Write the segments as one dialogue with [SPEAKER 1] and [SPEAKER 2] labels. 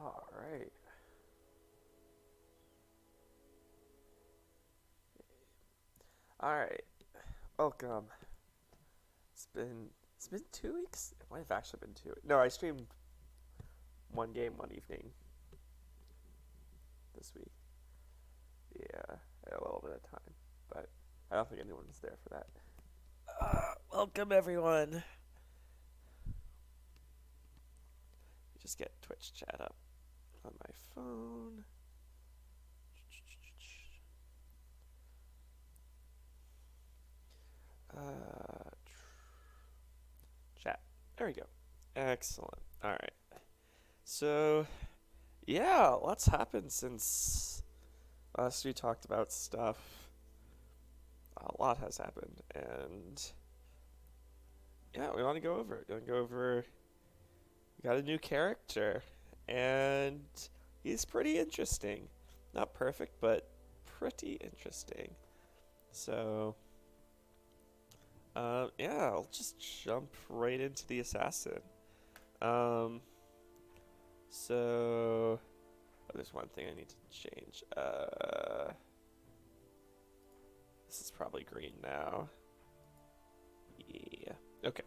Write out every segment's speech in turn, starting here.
[SPEAKER 1] All right. All right. Welcome. It's been 2 weeks. It might have actually been two. No, I streamed one game one evening this week. Yeah, I had a little bit of time, but I don't think anyone was there for that. Welcome everyone. Just get Twitch chat up on my phone. Uh, Chat. There we go. Excellent. All right. So yeah, lots happened since last we talked about stuff. A lot has happened, and yeah, we want to go over it. We want to go over. We got a new character, and he's pretty interesting. Not perfect, but pretty interesting. So, yeah, I'll just jump right into the assassin. Um, so, there's one thing I need to change. This is probably green now. Yeah. Okay.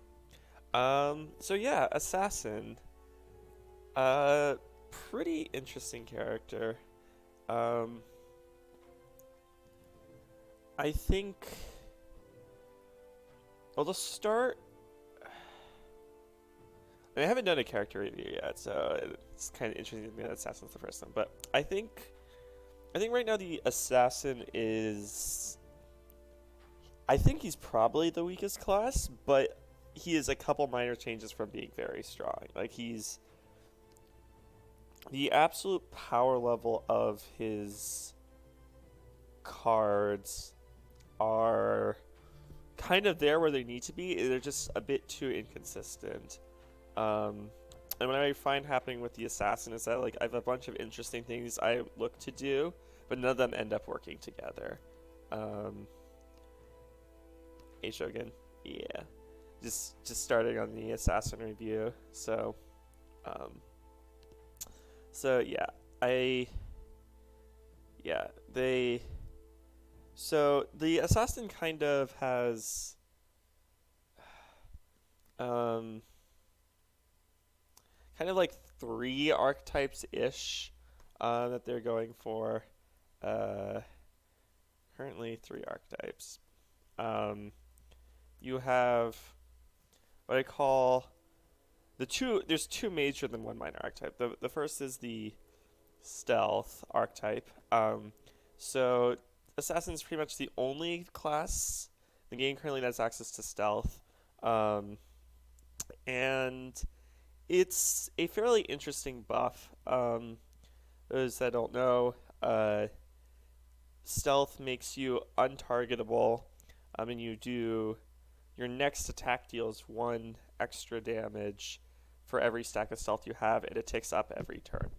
[SPEAKER 1] So yeah, Assassin. Uh, Pretty interesting character. Um, I think. Well, to start, I haven't done a character review yet, so it's kind of interesting to me that Assassin's the first one. But I think right now the Assassin is. I think he's probably the weakest class, but he is a couple minor changes from being very strong. Like he's the absolute power level of his cards are kind of there where they need to be. They're just a bit too inconsistent. Um, and what I find happening with the assassin is that like I have a bunch of interesting things I look to do, but none of them end up working together. Um, A Shogun, yeah, just starting on the assassin review. Um, so yeah, I yeah they so the assassin kind of has um kind of like three archetypes ish that they're going for. Uh, Currently three archetypes. Um, you have what I call the two. There's two major than one minor archetype. The first is the stealth archetype. So assassin is pretty much the only class in the game currently that has access to stealth, and it's a fairly interesting buff. Those that don't know, stealth makes you untargetable, and you do your next attack deals one extra damage for every stack of stealth you have, and it ticks up every turn.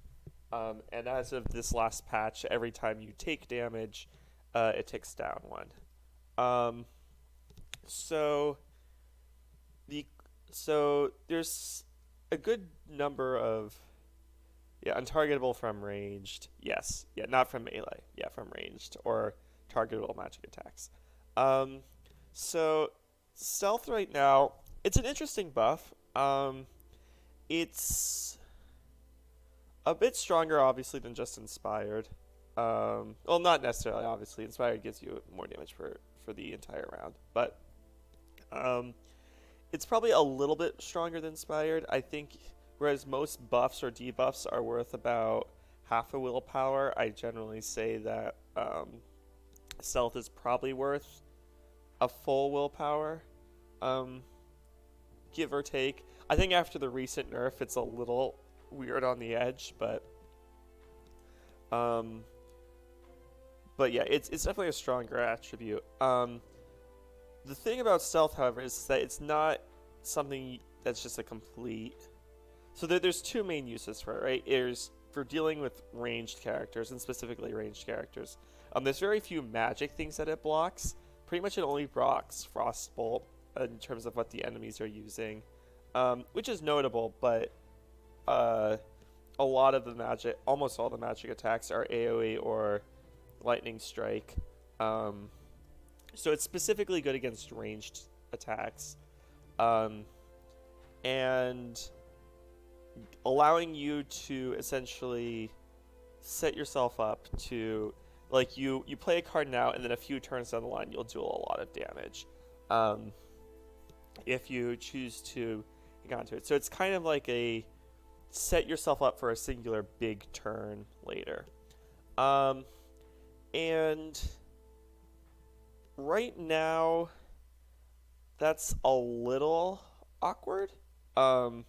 [SPEAKER 1] And as of this last patch, every time you take damage, it ticks down one. Um, so the so there's a good number of untargetable from ranged. Yes, yeah, not from melee. Yeah, from ranged or targetable magic attacks. Um, so stealth right now, it's an interesting buff. It's a bit stronger, obviously, than just inspired. Well, not necessarily. Obviously, inspired gives you more damage for the entire round, but um, it's probably a little bit stronger than inspired. I think whereas most buffs or debuffs are worth about half a willpower, I generally say that stealth is probably worth a full willpower, um, give or take. I think after the recent nerf, it's a little weird on the edge, um, but yeah, it's definitely a stronger attribute. The thing about stealth, however, is that it's not something that's just a complete. So there's two main uses for it, right? There's for dealing with ranged characters, and specifically ranged characters. There's very few magic things that it blocks. Pretty much it only blocks Frostbolt in terms of what the enemies are using, which is notable, but uh, a lot of the magic, almost all the magic attacks are AoE or lightning strike. Um, so it's specifically good against ranged attacks. Um, and allowing you to essentially set yourself up to, like, you play a card now, and then a few turns down the line you'll do a lot of damage if you choose to hang on to it. So it's kind of like a set yourself up for a singular big turn later. And right now that's a little awkward. We'll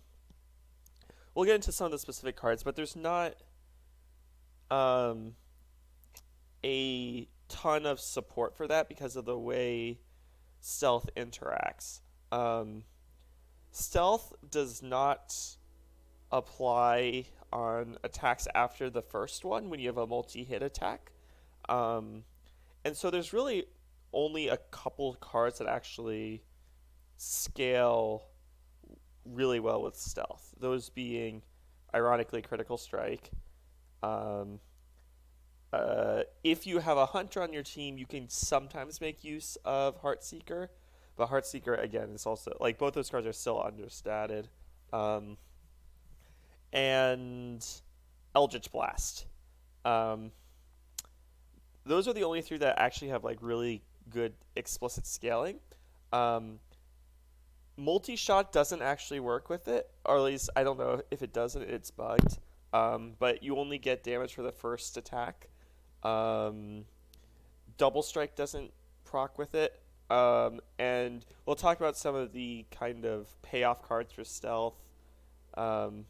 [SPEAKER 1] get into some of the specific cards, but there's not a ton of support for that because of the way stealth interacts. Stealth does not apply on attacks after the first one when you have a multi-hit attack. And so there's really only a couple cards that actually scale really well with stealth. Those being, ironically, Critical Strike. If you have a Hunter on your team, you can sometimes make use of Heartseeker. But Heartseeker, again, is also, like, both those cards are still understated. And Eldritch Blast. Those are the only three that actually have, like, really good explicit scaling. Multi-shot doesn't actually work with it, or at least I don't know if it doesn't, it's bugged. But you only get damage for the first attack. Double Strike doesn't proc with it. And we'll talk about some of the kind of payoff cards for stealth. Necrotic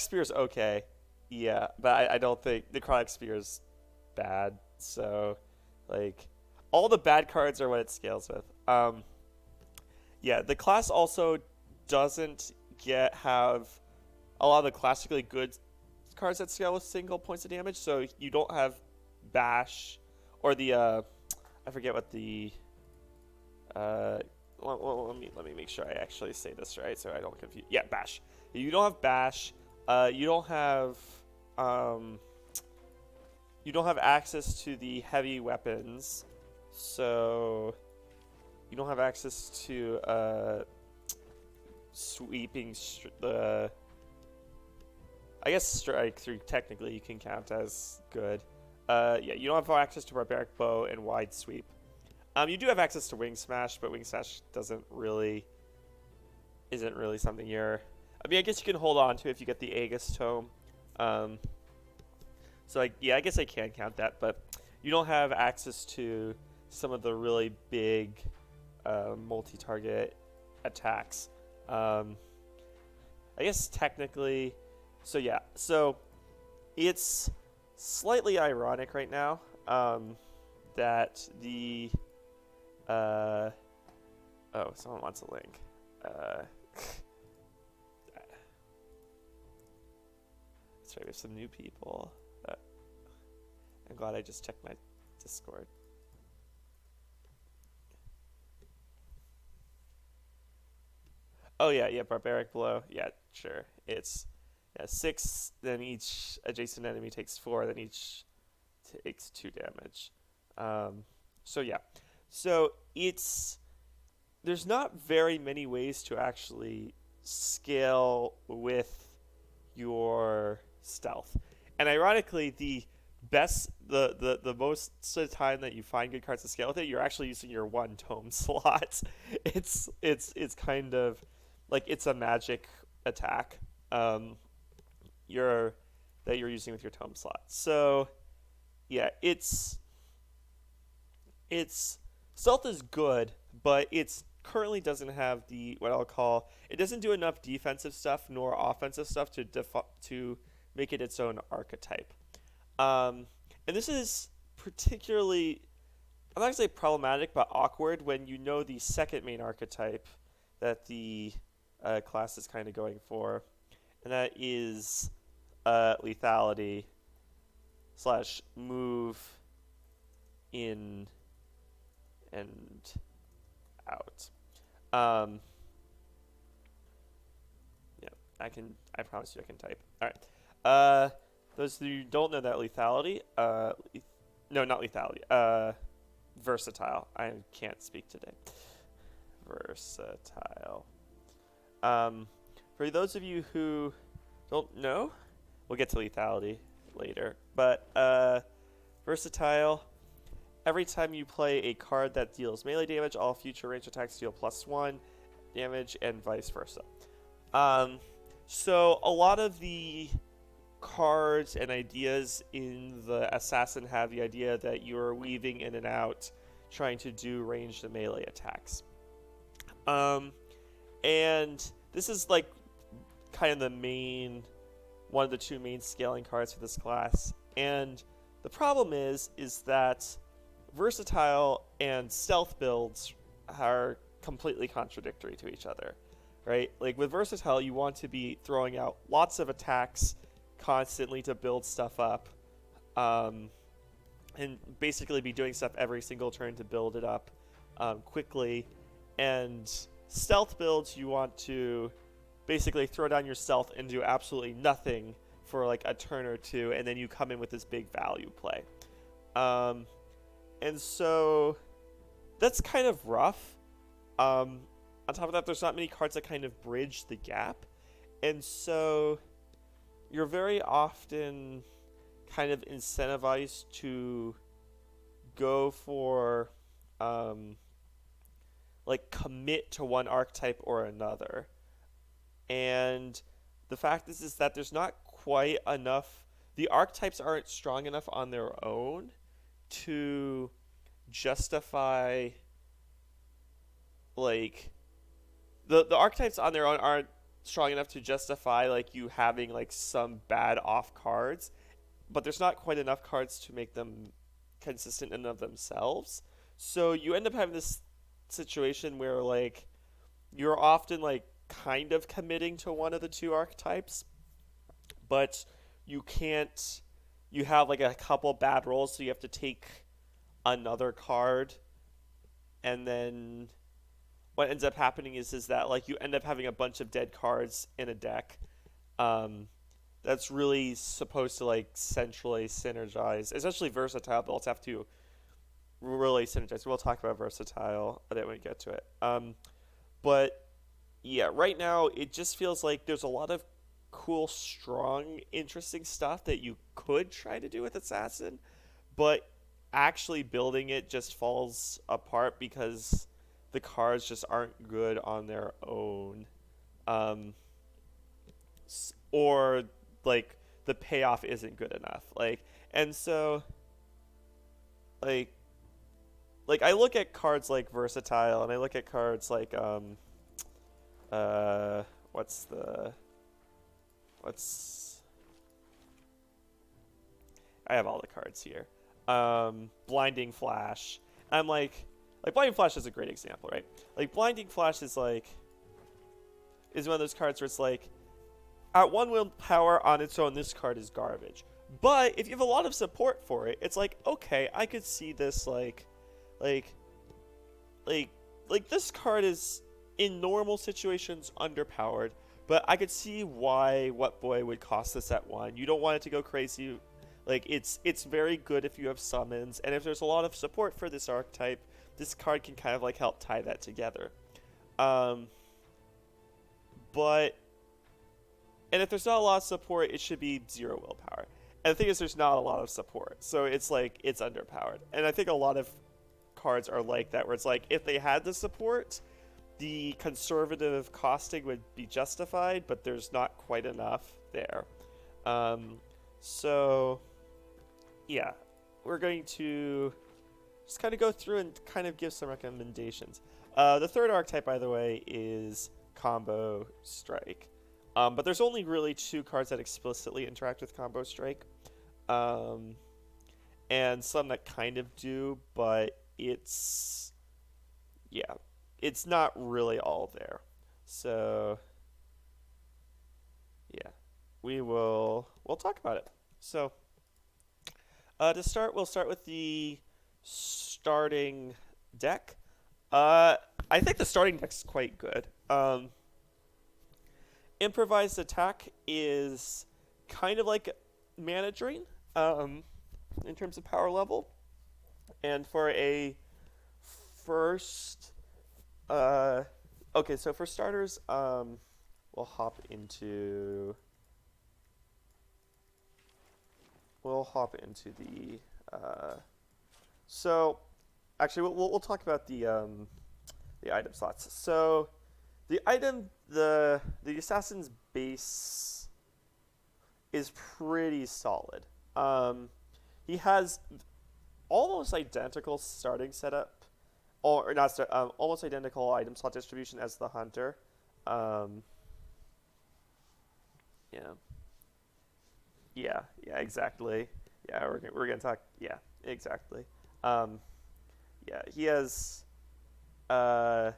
[SPEAKER 1] Spear is okay. Yeah, but I don't think Necrotic Spear is bad. So, like, all the bad cards are what it scales with. Yeah, the class also doesn't have a lot of the classically good cards that scale with single points of damage. So you don't have Bash or the I forget what the let me make sure I actually say this right so I don't confuse. Yeah, Bash. You don't have Bash. You don't have access to the heavy weapons. So you don't have access to sweeping I guess Strike 3 technically you can count as good. Yeah, you don't have access to Barbaric Bow and Wide Sweep. You do have access to Wing Smash, but Wing Smash isn't really something you're... I mean, I guess you can hold on to if you get the Aegis Tome. So, I guess I can count that, but you don't have access to some of the really big multi-target attacks. I guess technically... So, yeah. So, it's slightly ironic right now that the... oh, someone wants a link. Sorry, we have some new people. I'm glad I just checked my Discord. Oh, yeah, Barbaric Blow. Yeah, sure. It's 6, then each adjacent enemy takes 4, then each takes 2 damage. So, yeah. So, there's not very many ways to actually scale with your stealth. And ironically, the most of the time that you find good cards to scale with it, you're actually using your 1 tome slot. It's kind of like it's a magic attack you're using with your tome slot. So yeah, it's stealth is good, but it's currently doesn't have what I'll call, it doesn't do enough defensive stuff nor offensive stuff to make it its own archetype. And this is particularly, I'm not going to say problematic, but awkward when you know the second main archetype that the class is kind of going for, and that is lethality / move in and out. Yeah, I promise you I can type. All right. Those who don't know that lethality, no, not lethality. Versatile. I can't speak today. Versatile. For those of you who don't know, we'll get to lethality later. But versatile. Every time you play a card that deals melee damage, all future range attacks deal +1 damage, and vice versa. So a lot of the cards and ideas in the Assassin have the idea that you're weaving in and out, trying to do ranged and melee attacks. And this is like kind of one of the two main scaling cards for this class. And the problem is that versatile and stealth builds are completely contradictory to each other, right? Like with versatile, you want to be throwing out lots of attacks constantly to build stuff up, and basically be doing stuff every single turn to build it up quickly. And stealth builds, you want to basically throw down your stealth and do absolutely nothing for like a turn or two, and then you come in with this big value play. And so that's kind of rough. On top of that, there's not many cards that kind of bridge the gap. And so you're very often kind of incentivized to go for, like, commit to one archetype or another. And the fact is that there's not quite enough, the archetypes aren't strong enough on their own to justify, like, the archetypes on their own aren't strong enough to justify, like, you having, like, some bad off cards, but there's not quite enough cards to make them consistent in and of themselves. So you end up having this situation where, like, you're often, like, kind of committing to one of the two archetypes, but you can't, you have, like, a couple bad rolls, so you have to take another card, and then what ends up happening is that, like, you end up having a bunch of dead cards in a deck that's really supposed to, like, centrally synergize. Especially versatile builds have to really synergize. We'll talk about versatile when we get to it. But yeah, right now it just feels like there's a lot of cool, strong, interesting stuff that you could try to do with Assassin, but actually building it just falls apart because the cards just aren't good on their own, or like the payoff isn't good enough. And so I look at cards like Versatile, and I look at cards like I have all the cards here. Blinding Flash. I'm like Blinding Flash is a great example, right? Like, Blinding Flash is one of those cards where it's like, at 1 willpower on its own, this card is garbage. But if you have a lot of support for it, it's like, okay, I could see this, like this card is, in normal situations, underpowered, but I could see why What Boy would cost this at 1. You don't want it to go crazy. Like, it's very good if you have summons, and if there's a lot of support for this archetype, this card can kind of, like, help tie that together. And if there's not a lot of support, it should be 0 willpower. And the thing is, there's not a lot of support, so it's like, it's underpowered. And I think a lot of cards are like that, where it's like, if they had the support, the conservative costing would be justified, but there's not quite enough there. So yeah, we're going to just kind of go through and kind of give some recommendations. The third archetype, by the way, is Combo Strike. But there's only really 2 cards that explicitly interact with Combo Strike. And some that kind of do, but it's not really all there. So yeah, we'll talk about it. So to start, we'll start with the starting deck. I think the starting deck's quite good. improvised attack is kind of like mana drain um, in terms of power level. And for a first, uh, okay, so for starters, we'll hop into the. So actually, we'll talk about the item slots. So the assassin's base is pretty solid. He has almost identical starting setup, or not start, almost identical item slot distribution as the hunter. Um, yeah, yeah, exactly. Yeah, we're gonna talk. Yeah, exactly. Um, yeah, he has uh,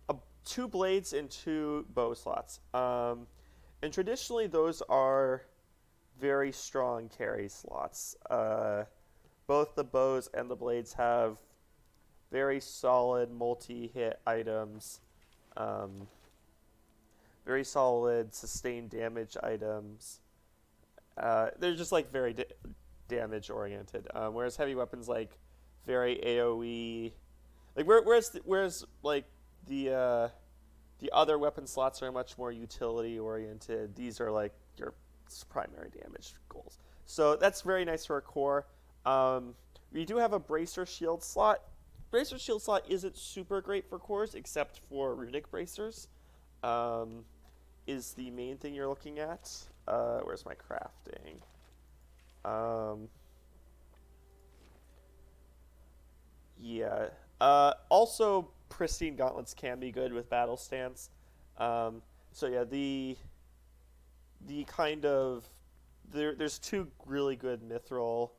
[SPEAKER 1] a, two blades and two bow slots. And traditionally, those are very strong carry slots. Both the bows and the blades have very solid multi-hit items, um, very solid sustained damage items. They're just like very damage oriented, whereas heavy weapons like very AOE. Like whereas like the other weapon slots are much more utility oriented. These are like your primary damage goals. So that's very nice for a core. We do have a bracer shield slot. Bracer shield slot isn't super great for cores, except for runic bracers. Um, is the main thing you're looking at. Where's my crafting? Um, yeah. Also, pristine gauntlets can be good with battle stance. Um, so yeah, the kind of there's two really good mithril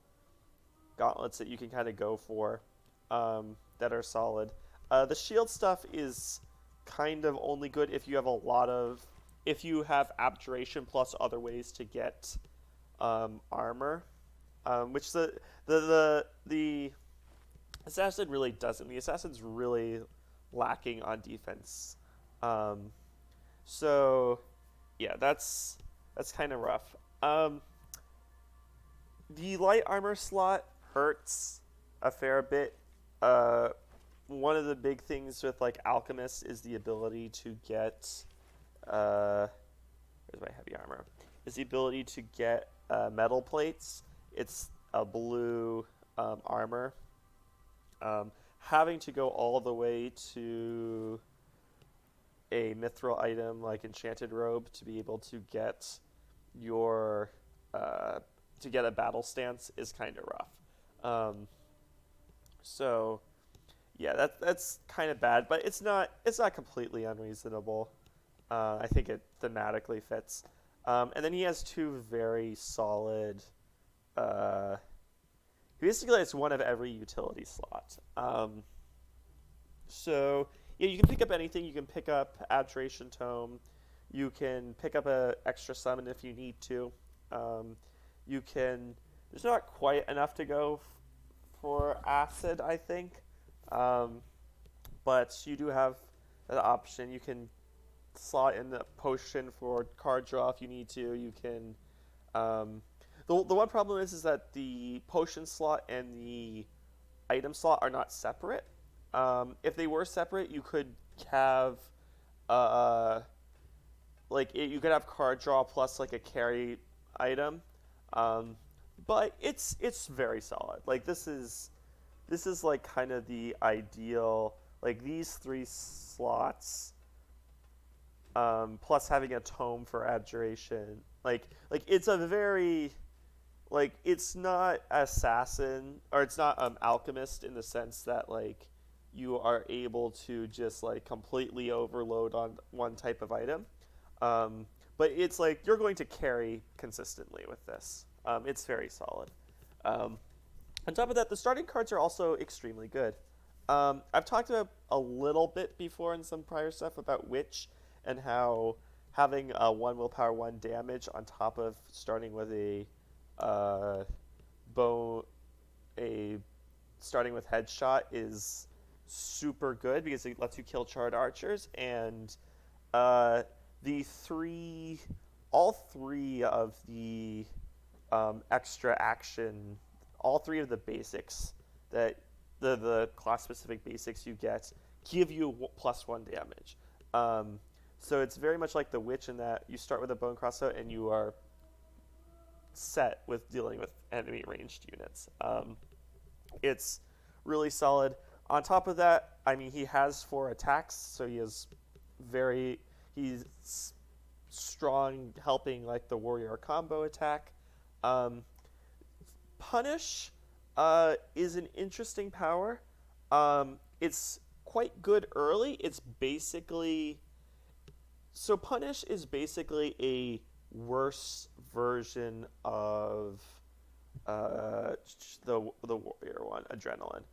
[SPEAKER 1] gauntlets that you can kind of go for that are solid. The shield stuff is kind of only good if you have a lot of if you have abjuration plus other ways to get armor, which the assassin really doesn't. The assassin's really lacking on defense. Um, so yeah, that's kind of rough. The light armor slot hurts a fair bit. Uh, One of the big things with like alchemists is the ability to get where's my heavy armor? Is the ability to get metal plates. It's a blue armor. Having to go all the way to a mithril item like enchanted robe to be able to get your uh, to get a battle stance is kind of rough. So yeah, that's kind of bad, but it's not completely unreasonable. I think it thematically fits. And then he has two very solid. Uh, he basically has one of every utility slot. So yeah, you can pick up anything. You can pick up Abjuration Tome. You can pick up a extra summon if you need to. Um, you can. There's not quite enough to go for acid, I think, um, but you do have an option. You can slot in the potion for card draw if you need to. You can. Um, the one problem is that the potion slot and the item slot are not separate. If they were separate, you could have uh, you could have card draw plus like a carry item, um, but it's very solid. Like this is like kind of the ideal. Like these three slots, plus having a tome for abjuration. Like it's a very it's not assassin or it's not alchemist in the sense that like you are able to just like completely overload on one type of item. Um, but it's like you're going to carry consistently with this. It's very solid. Um, on top of that, the starting cards are also extremely good. I've talked about a little bit before in some prior stuff about Witch and how having a one willpower, one damage on top of starting with a uh, bow, a starting with headshot is super good because it lets you kill charred archers, and uh, the three, all three of the extra action, all three of the basics that the class specific basics you get give you +1 damage. Um, so it's very much like the witch in that you start with a bone crossbow and you are set with dealing with enemy ranged units. It's really solid. On top of that, I mean, he has 4 attacks, so he's strong, helping like the warrior combo attack. Um, Punish is an interesting power. It's quite good early. It's basically Punish is basically a worse version of the warrior one, Adrenaline.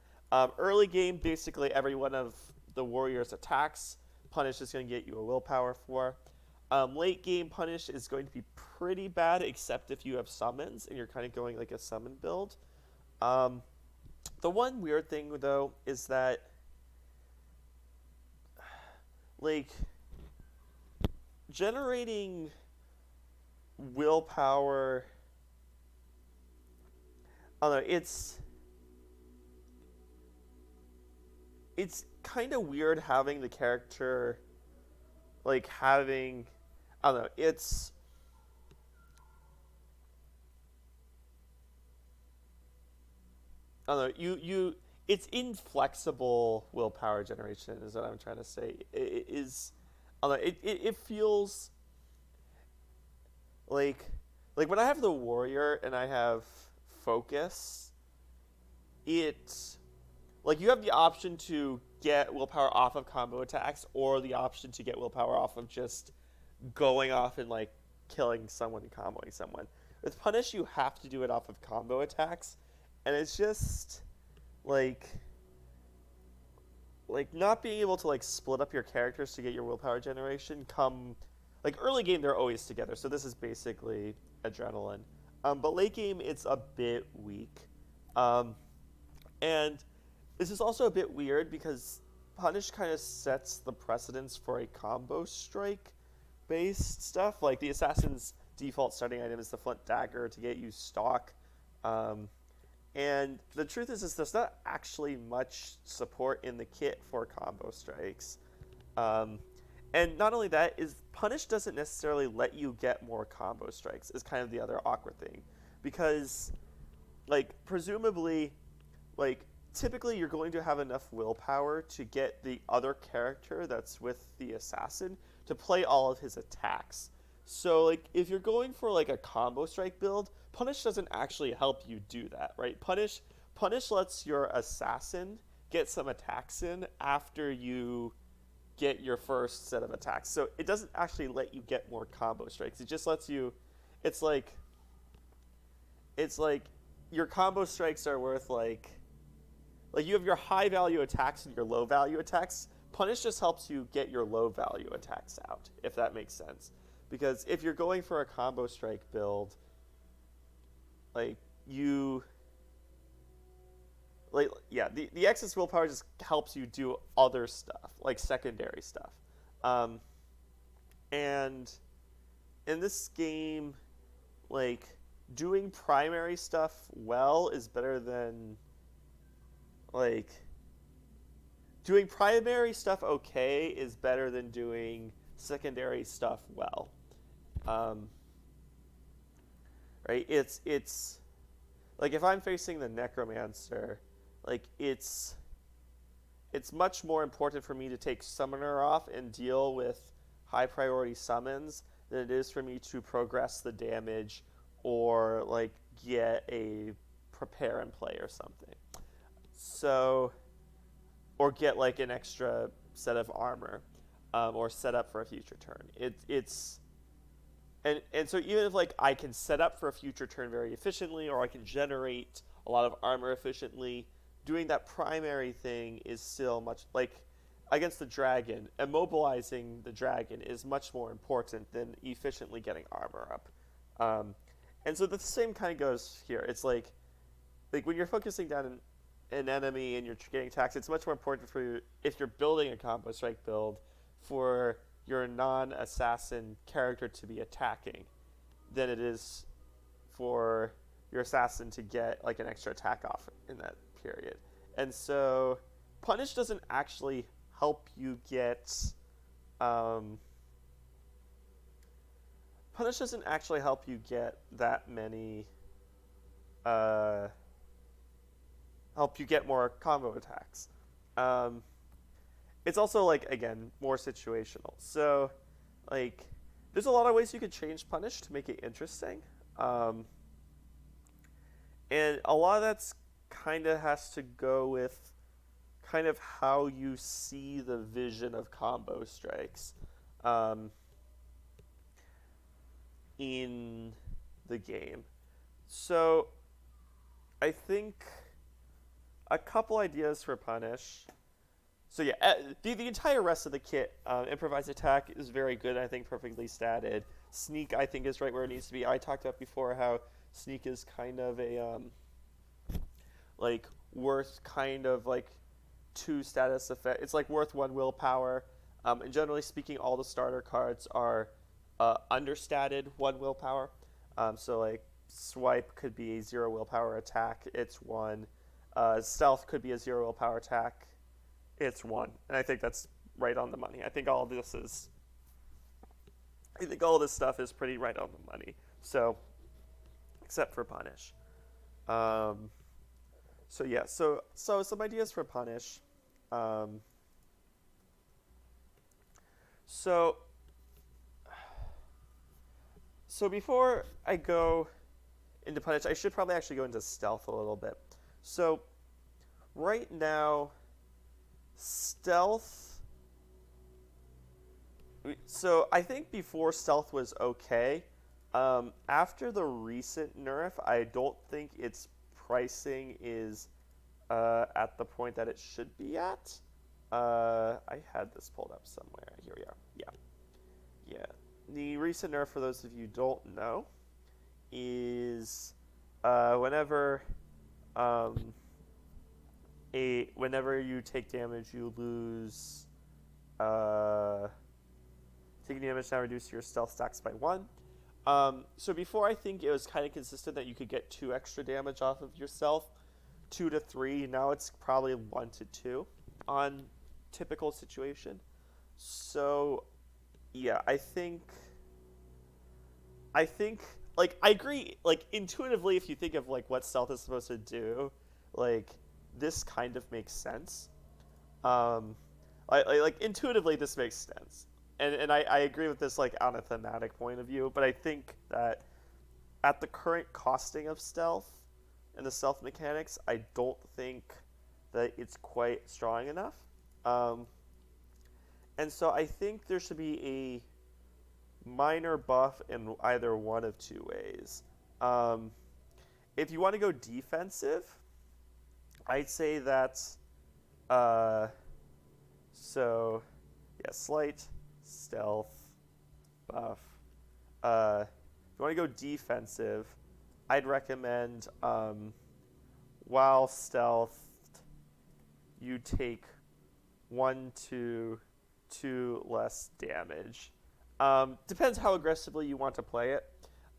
[SPEAKER 1] Early game, basically every one of the warrior's attacks, Punish is going to get you a willpower for. Late game, Punish is going to be pretty bad, except if you have summons and you're kind of going like a summon build. Um, the one weird thing though is that like generating willpower. I don't know. It's kind of weird having the character like having. I don't know. I don't know. It's inflexible willpower generation is what I'm trying to say. It is. I don't know. It feels like when I have the warrior and I have focus, it like you have the option to get willpower off of combo attacks or the option to get willpower off of just going off and like killing someone and comboing someone. With Punish, you have to do it off of combo attacks, and it's just like not being able to like split up your characters to get your willpower generation come like early game they're always together, so this is basically Adrenaline. But late game it's a bit weak. Um, and this is also a bit weird because Punish kind of sets the precedence for a combo strike based stuff. Like the assassin's default starting item is the flint dagger to get you stock. Um, and the truth is there's not actually much support in the kit for combo strikes. Um, and not only that, is Punish doesn't necessarily let you get more combo strikes, is kind of the other awkward thing. Because, like, presumably, like, typically you're going to have enough willpower to get the other character that's with the assassin to play all of his attacks. So, like, if you're going for, like, a combo strike build, Punish doesn't actually help you do that, right? Punish lets your assassin get some attacks in after you get your first set of attacks. So it doesn't actually let you get more combo strikes. It just lets you it's like your combo strikes are worth like you have your high value attacks and your low value attacks. Punish just helps you get your low value attacks out, if that makes sense. Because if you're going for a combo strike build, like you like yeah, the excess willpower just helps you do other stuff, like secondary stuff. Um, and in this game, like doing primary stuff well is better than like doing primary stuff okay is better than doing secondary stuff well. Um, right? It's like if I'm facing the necromancer, like it's much more important for me to take summoner off and deal with high priority summons than it is for me to progress the damage or like get a prepare and play or something. So or get like an extra set of armor, or set up for a future turn. It's and so even if like I can set up for a future turn very efficiently, or I can generate a lot of armor efficiently, doing that primary thing is still much like against the dragon. Immobilizing the dragon is much more important than efficiently getting armor up. Um, and so the same kind of goes here. It's like when you're focusing down an enemy and you're getting attacks, it's much more important for you if you're building a combo strike build for your non-assassin character to be attacking than it is for your assassin to get like an extra attack off in that period. And so punish doesn't actually help you get um, punish doesn't actually help you get that many uh, help you get more combo attacks. Um, it's also like again more situational. So like there's a lot of ways you could change punish to make it interesting. Um, and a lot of that's kind of has to go with kind of how you see the vision of combo strikes um, in the game. So I think a couple ideas for punish. So yeah, the entire rest of the kit, improvised attack is very good. I think perfectly statted. Sneak I think is right where it needs to be. I talked about before how sneak is kind of a like worth kind of like two status effect. It's like worth one willpower. And generally speaking, all the starter cards are understated one willpower. So like swipe could be a zero willpower attack. It's one. Stealth could be a zero willpower attack. It's one. And I think that's right on the money. I think all this stuff is pretty right on the money. So, except for punish. So yeah, so some ideas for punish. Um, so so before I go into punish, I should probably actually go into stealth a little bit. So right now, stealth. So I think before stealth was okay. After the recent nerf, I don't think its pricing is at the point that it should be at. I had this pulled up somewhere. Here we are. Yeah. The recent nerf, for those of you who don't know, is whenever whenever you take damage, you lose. Taking damage now reduces your stealth stacks by 1. So before, I think it was kind of consistent that you could get 2 extra damage off of yourself, 2 to 3. Now it's probably 1 to 2 on typical situation. So yeah, I think like I agree. Like intuitively, if you think of like what stealth is supposed to do, like this kind of makes sense. Like intuitively, this makes sense. And I agree with this like on a thematic point of view, but I think that at the current costing of stealth and the stealth mechanics, I don't think that it's quite strong enough. And so I think there should be a minor buff in either one of two ways. If you want to go defensive, I'd say that so yeah, slight stealth buff. If you want to go defensive, I'd recommend while stealth, you take 1 to 2 less damage. Depends how aggressively you want to play it.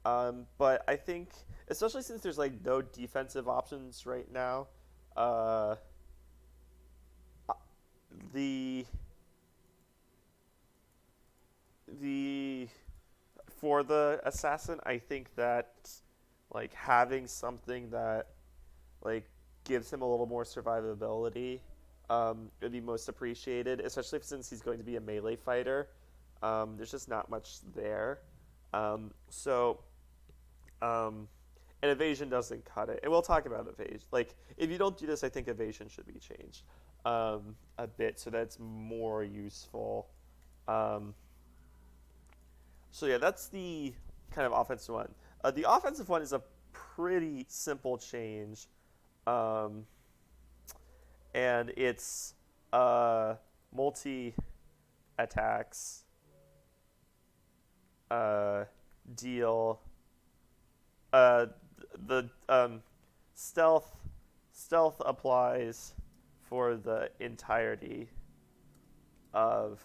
[SPEAKER 1] But I think, especially since there's like no defensive options right now, the for the assassin, I think that like having something that like gives him a little more survivability would be most appreciated, especially since he's going to be a melee fighter. There's just not much there. So and evasion doesn't cut it. And we'll talk about evasion. Like, if you don't do this, I think evasion should be changed a bit so that's more useful. So yeah, that's the kind of offensive one. The offensive one is a pretty simple change. And it's multi attacks deal the stealth applies for the entirety of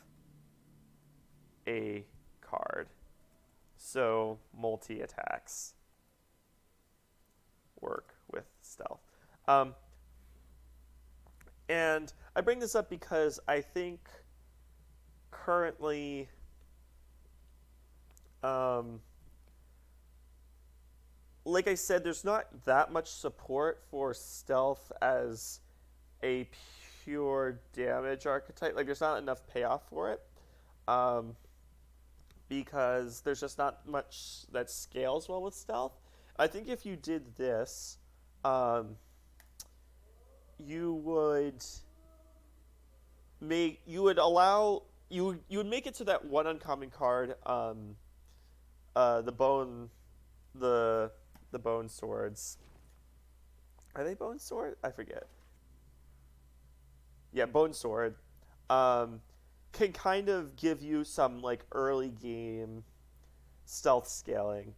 [SPEAKER 1] a card. So multi-attacks work with stealth. Um, and I bring this up because I think currently um, like I said, there's not that much support for stealth as a pure damage archetype. Like, there's not enough payoff for it um, because there's just not much that scales well with stealth. I think if you did this, um, you would you would make it so that one uncommon card, the bone, the the bone swords. Are they bone sword? I forget. Yeah, bone sword. Um, can kind of give you some like early game stealth scaling,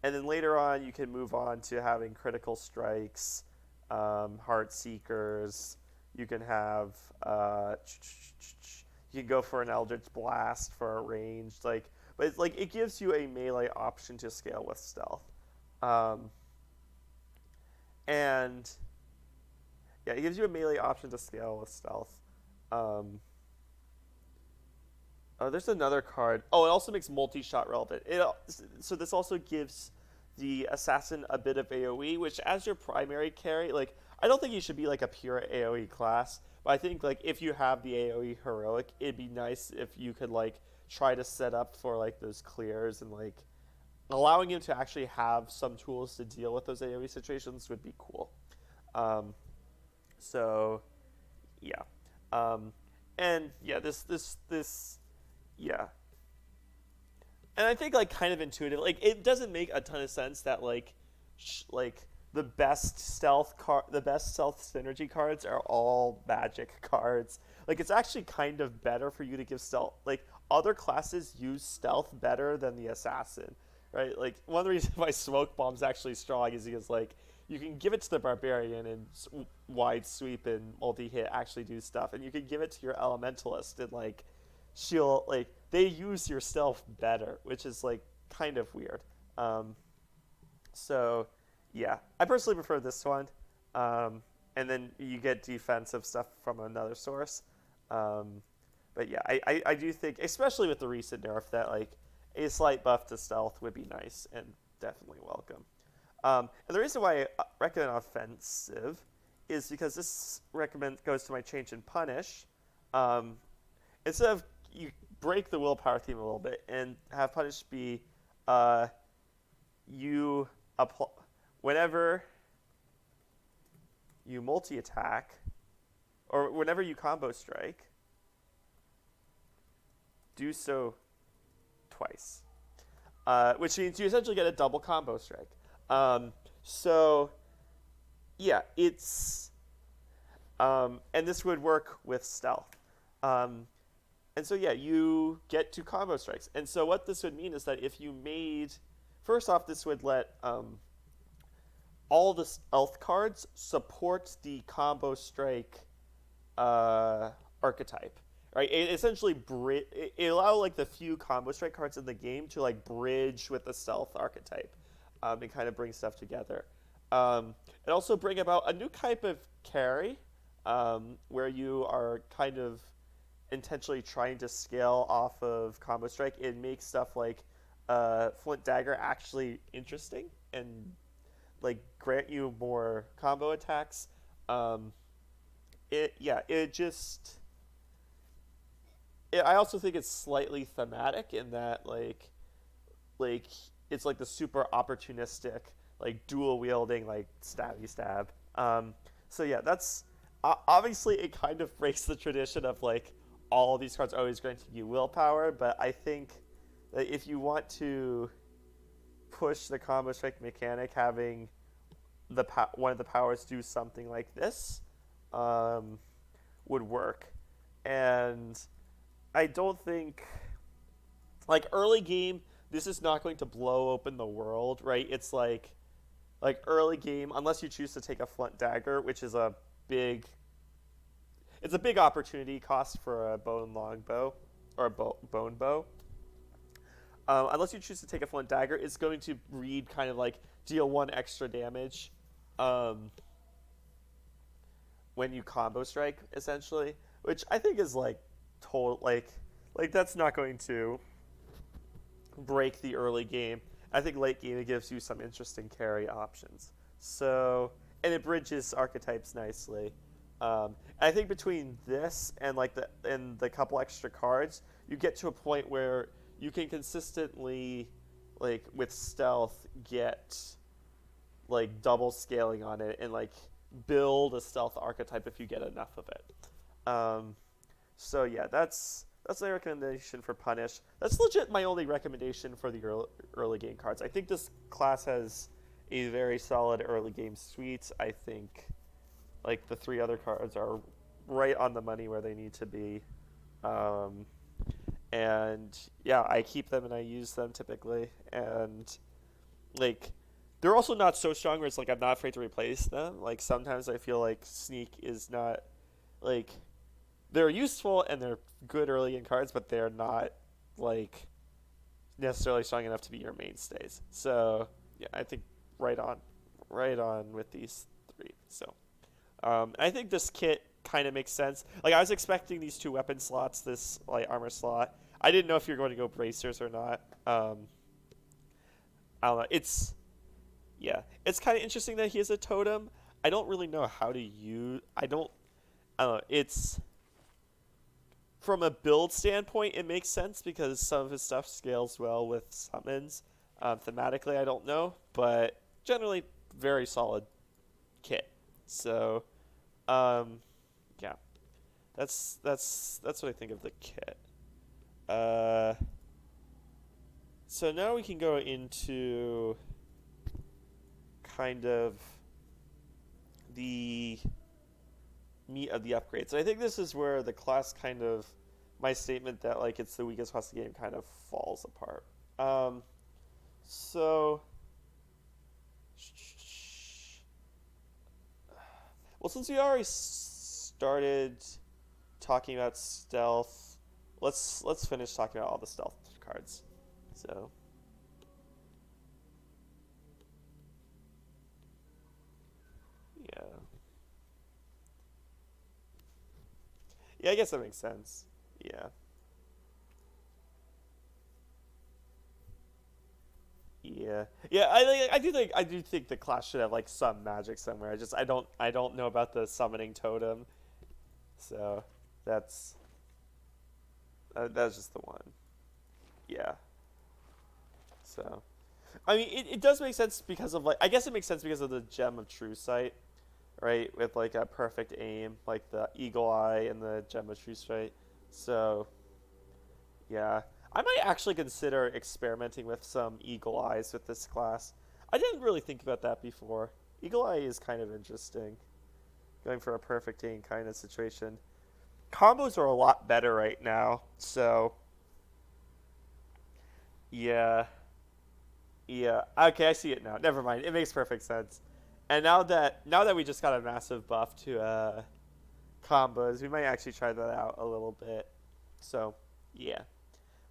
[SPEAKER 1] and then later on you can move on to having critical strikes, heart seekers. You can have you can go for an eldritch blast for a ranged but it's like it gives you a melee option to scale with stealth. Um, and yeah, it gives you a melee option to scale with stealth. Um, oh, there's another card. Oh, it also makes multi-shot relevant. So this also gives the assassin a bit of AoE, which as your primary carry, like I don't think you should be like a pure AoE class, but I think like if you have the AoE heroic, it'd be nice if you could like try to set up for like those clears and like allowing him to actually have some tools to deal with those AoE situations would be cool. Um, so yeah, um, and yeah, this yeah, and I think like kind of intuitive. Like it doesn't make a ton of sense that like the best stealth synergy cards are all magic cards. Like it's actually kind of better for you to give stealth. Like other classes use stealth better than the assassin, right? Like one of the reasons why smoke bomb's actually strong is because like you can give it to the barbarian and wide sweep and multi hit actually do stuff, and you can give it to your elementalist and like she'll like they use your stealth better, which is like kind of weird. Um, so yeah, I personally prefer this one. And then you get defensive stuff from another source. Um, but yeah, I do think, especially with the recent nerf, that like a slight buff to stealth would be nice and definitely welcome. And the reason why I recommend offensive is because this recommend goes to my change and punish. Um, Instead of you break the willpower theme a little bit and have punish be uh, you apply whenever you multi attack or whenever you combo strike, do so twice, which means you essentially get a double combo strike. So yeah, and this would work with stealth. Um, and so yeah, you get two combo strikes. And so what this would mean is that if you made, first off, this would let all the stealth cards support the combo strike archetype, right? It essentially it allow like the few combo strike cards in the game to like bridge with the stealth archetype, and kind of bring stuff together. It also bring about a new type of carry, where you are kind of intentionally trying to scale off of combo strike and make stuff like Flint Dagger actually interesting and like grant you more combo attacks. Um, it just I also think it's slightly thematic in that like it's like the super opportunistic like dual wielding like stabby stab. So yeah, that's obviously it kind of breaks the tradition of like all of these cards are always granting you willpower, but I think that if you want to push the combo strike mechanic, having one of the powers do something like this would work. And I don't think like early game this is not going to blow open the world, right? It's like early game unless you choose to take a Flint Dagger, which is big it's a big opportunity cost for a bone longbow or a bone bow. unless you choose to take a Flint Dagger, it's going to read kind of like deal 1 extra damage um, when you combo strike, essentially, which I think is like total like that's not going to break the early game. I think late game it gives you some interesting carry options. So and it bridges archetypes nicely. I think between this and the couple extra cards, you get to a point where you can consistently, like with stealth, get like double scaling on it and like build a stealth archetype if you get enough of it. Um, so yeah, that's my recommendation for Punish. That's legit my only recommendation for the early game cards. I think this class has a very solid early game suite. I think like the 3 other cards are right on the money where they need to be. Um, and yeah, I keep them and I use them typically. And like they're also not so strong where it's like I'm not afraid to replace them. Like sometimes I feel like Sneak is not like they're useful and they're good early game cards, but they're not like necessarily strong enough to be your mainstays. So yeah, I think right on, right on with these 3. So I think this kit kind of makes sense. Like I was expecting these 2 weapon slots, this like armor slot. I didn't know if you're going to go bracers or not. I don't know. It's kind of interesting that he has a totem. I don't really know how to use. I don't know. It's from a build standpoint, it makes sense because some of his stuff scales well with summons. Thematically, I don't know, but generally, very solid kit. So, um, yeah, that's what I think of the kit. Uh, so now we can go into kind of the meat of the upgrades. So I think this is where the class kind of my statement that like it's the weakest class of the game kind of falls apart. So well, since we already started talking about stealth, let's finish talking about all the stealth cards. So yeah, yeah, I guess that makes sense. Yeah, yeah. I do think the class should have like some magic somewhere. I don't know about the summoning totem. So that's that's just the one. Yeah. So I mean, it does make sense because of like I guess it makes sense because of the Gem of True Sight, right? With like a perfect aim, like the Eagle Eye and the Gem of True Sight. So yeah, I might actually consider experimenting with some Eagle Eyes with this class. I didn't really think about that before. Eagle Eye is kind of interesting, going for a perfect aim kind of situation. Combos are a lot better right now, so yeah, yeah. Okay, I see it now. Never mind. It makes perfect sense. And now that we just got a massive buff to combos, we might actually try that out a little bit. So yeah,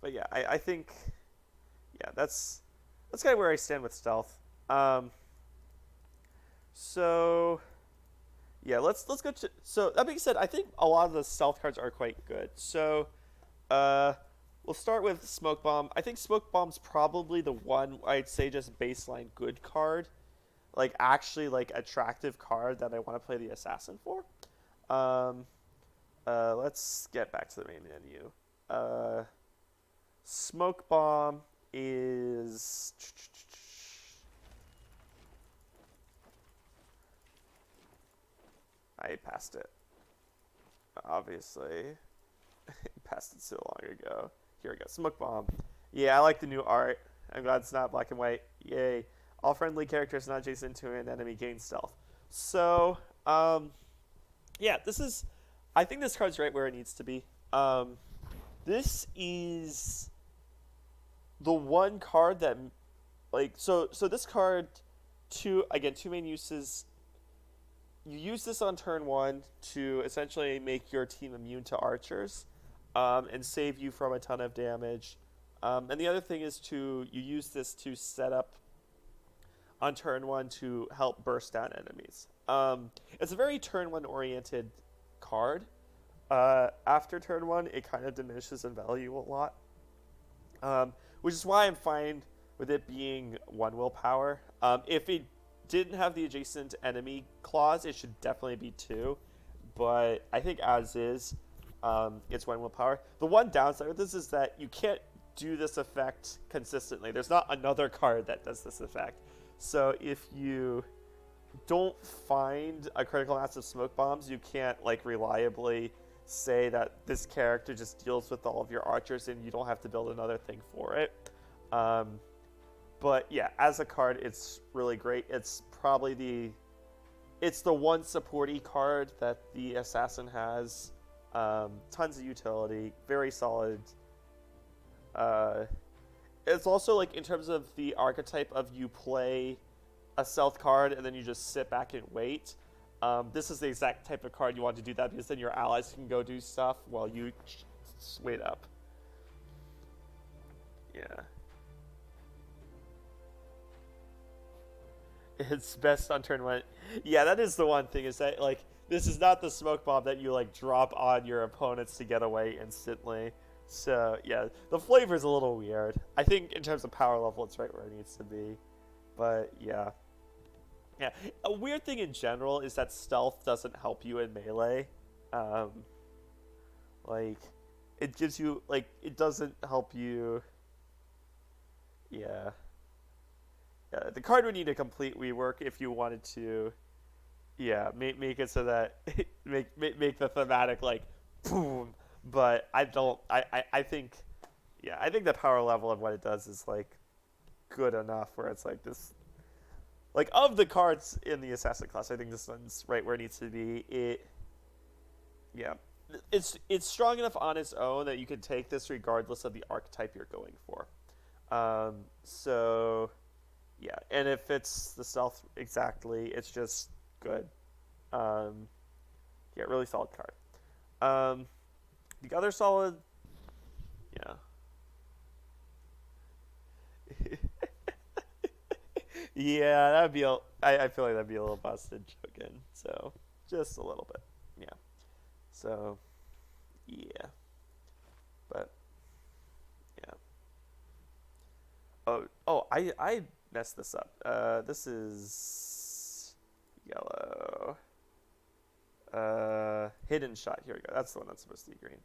[SPEAKER 1] but yeah, I think yeah, that's kind of where I stand with stealth. Um, so yeah, let's go to. So that being said, I think a lot of the stealth cards are quite good. So uh, we'll start with Smoke Bomb. I think Smoke Bomb's probably the one I'd say just baseline good card, like actually like attractive card that I want to play the assassin for. Um, let's get back to the main menu. Uh, Smoke Bomb is I passed it. Obviously, passed it so long ago. Here we go. Smoke Bomb. Yeah, I like the new art. I'm glad it's not black and white. Yay. All friendly characters not adjacent to an enemy gain stealth. So, yeah, this is. I think this card's right where it needs to be. This is the one card that, like, so this card, two main uses. You use this on turn 1 to essentially make your team immune to archers, and save you from a ton of damage. And the other thing is you use this to set up on turn one to help burst down enemies. It's a very turn one oriented card. After turn one, it kind of diminishes in value a lot, which is why I'm fine with it being one willpower. If it didn't have the adjacent enemy clause, it should definitely be two. But I think as is, it's one willpower. The one downside with this is that you can't do this effect consistently. There's not another card that does this effect. So if you don't find a critical mass of smoke bombs, you can't like reliably say that this character just deals with all of your archers and you don't have to build another thing for it. But yeah, as a card, it's really great. It's the one supporty card that the assassin has. Tons of utility, very solid. It's also like in terms of the archetype of you play a stealth card and then you just sit back and wait. This is the exact type of card you want to do that because then your allies can go do stuff while you wait up. Yeah. It's best on turn one. Yeah, that is the one thing is that like this is not the smoke bomb that you like drop on your opponents to get away instantly. So yeah, the flavor is a little weird. I think in terms of power level, it's right where it needs to be. But yeah. Yeah, a weird thing in general is that stealth doesn't help you in melee. Like, it gives you, like, it doesn't help you. Yeah. Yeah, the card would need a complete rework if you wanted to, yeah, make it so that, make the thematic, like, boom. But I think, yeah, I think the power level of what it does is, like, good enough where it's like this. Like, of the cards in the Assassin class, I think this one's right where it needs to be. Yeah. It's strong enough on its own that you can take this regardless of the archetype you're going for. So, yeah. And it fits the stealth exactly. It's just good. Yeah, really solid card. The other solid, yeah. Yeah, that'd be I feel like that'd be a little busted joking. So just a little bit. Yeah. So yeah. But yeah. I messed this up. This is yellow. Hidden shot. Here we go. That's the one that's supposed to be green.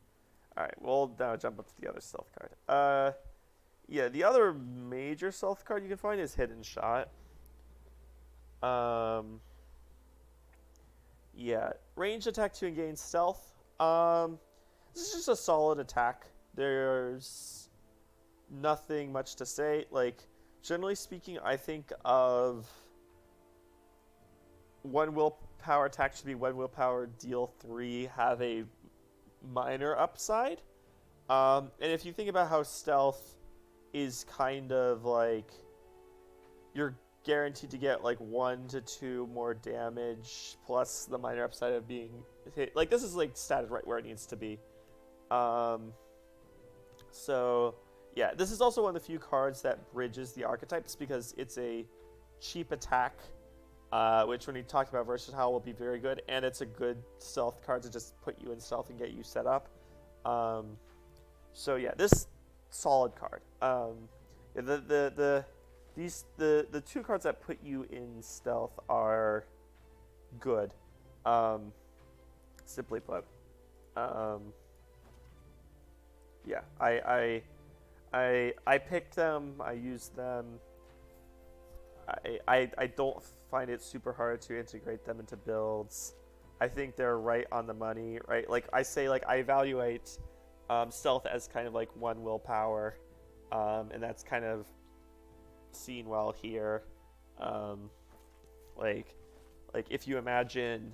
[SPEAKER 1] All right, we'll now jump up to the other stealth card. Yeah, the other major stealth card you can find is Hidden Shot. Yeah, ranged attack to gain stealth. This is just a solid attack. There's nothing much to say. Like, generally speaking, I think of one willpower attack should be one willpower, deal 3, have a minor upside. And if you think about how stealth is kind of like you're guaranteed to get like 1 to 2 more damage plus the minor upside of being hit. Like this is like statted right where it needs to be. So yeah, this is also one of the few cards that bridges the archetypes because it's a cheap attack, which when we talked about versatile will be very good, and it's a good stealth card to just put you in stealth and get you set up. So yeah, this solid card. The two cards that put you in stealth are good. Simply put. Yeah, I picked them. I used them. I don't find it super hard to integrate them into builds. I think they're right on the money, right? Like I say, like I evaluate stealth as kind of like one willpower, and that's kind of seen well here. Like if you imagine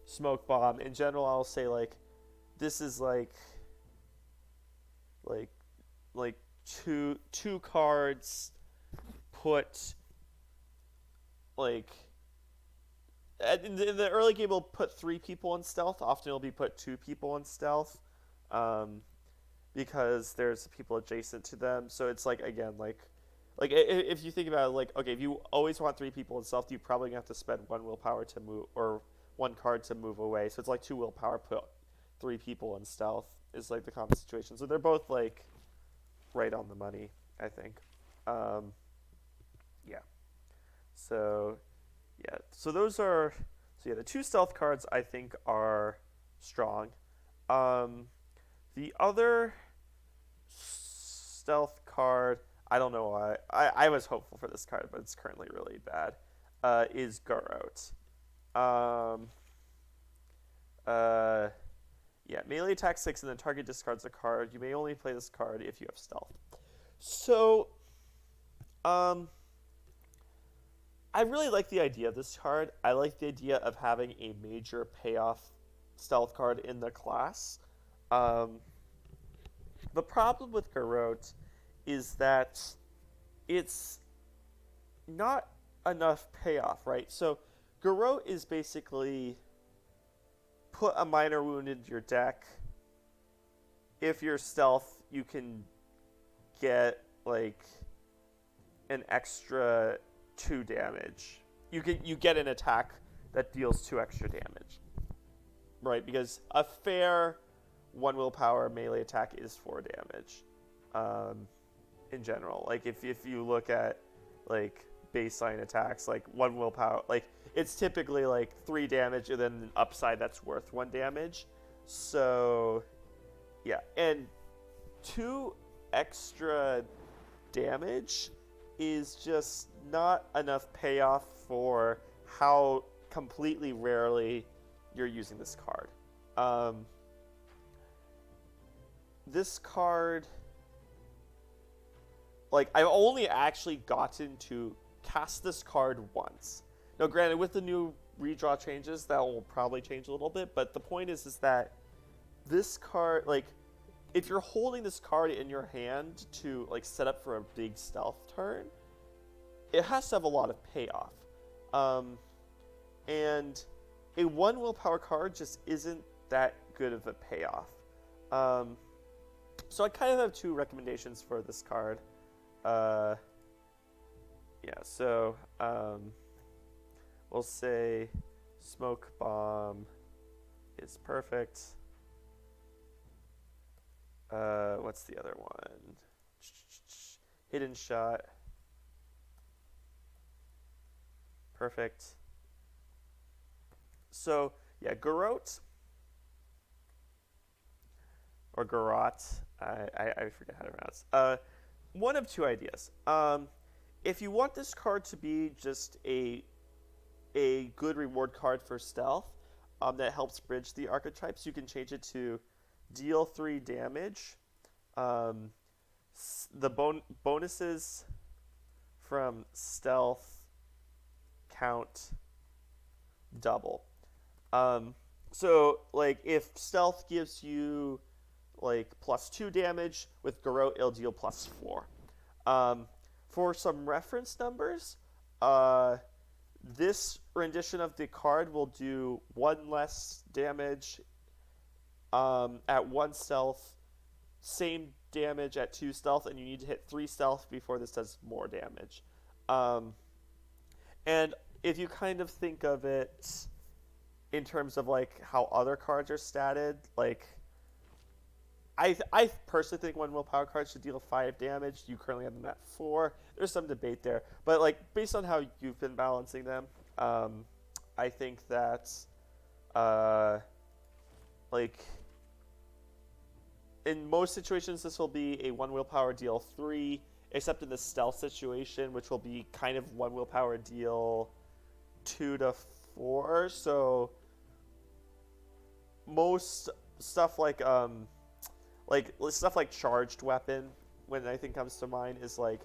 [SPEAKER 1] smoke bomb in general, I'll say like this is like two cards put like in the early game will put 3 people in stealth. Often it'll be put 2 people in stealth. because there's people adjacent to them. So it's like again if you think about it, like okay, if you always want three people in stealth, you probably have to spend one willpower to move or one card to move away. So it's like two willpower put three people in stealth is like the common situation. So they're both like right on the money, I think. Um, yeah. So yeah. So those are so yeah, the two stealth cards I think are strong. Um, the other stealth card, I don't know why. I was hopeful for this card, but it's currently really bad. Is Garrote. Um, uh, yeah, melee attack 6 and then target discards a card. You may only play this card if you have stealth. So, um, I really like the idea of this card. I like the idea of having a major payoff stealth card in the class. Um, the problem with Garrote is that it's not enough payoff, right? So Garrote is basically put a minor wound into your deck. If you're stealth, you can get like an extra 2 damage. You get an attack that deals 2 extra damage. Right? Because a fair 1 willpower melee attack is 4 damage. In general. Like if you look at like baseline attacks, like 1 willpower, like it's typically like 3 damage and then an upside that's worth 1 damage. So yeah, and 2 extra damage is just not enough payoff for how completely rarely you're using this card. This card, like, I've only actually gotten to cast this card once. Now, granted, with the new redraw changes, that will probably change a little bit, but the point is that this card, like, if you're holding this card in your hand to, like, set up for a big stealth turn, it has to have a lot of payoff. And a 1 willpower card just isn't that good of a payoff. So I kind of have 2 recommendations for this card. So we'll say Smoke Bomb is perfect. What's the other one? Hidden Shot. Perfect. So, yeah, Garrote. Or Garrote. I forget how to pronounce. One of 2 ideas. If you want this card to be just a good reward card for stealth that helps bridge the archetypes, you can change it to deal 3 damage. The bonuses from stealth count double. So, like, if stealth gives you like +2 damage, with Garrote it'll deal +4. For some reference numbers, this rendition of the card will do 1 less damage at 1 stealth, same damage at 2 stealth, and you need to hit 3 stealth before this does more damage. And if you kind of think of it in terms of like how other cards are statted, like I personally think 1 willpower cards should deal 5 damage. You currently have them at 4. There's some debate there, but like based on how you've been balancing them, I think that like in most situations this will be a 1 willpower deal 3, except in the stealth situation, which will be kind of 1 willpower deal 2 to 4. So most stuff like stuff like charged weapon, when I think comes to mind, is like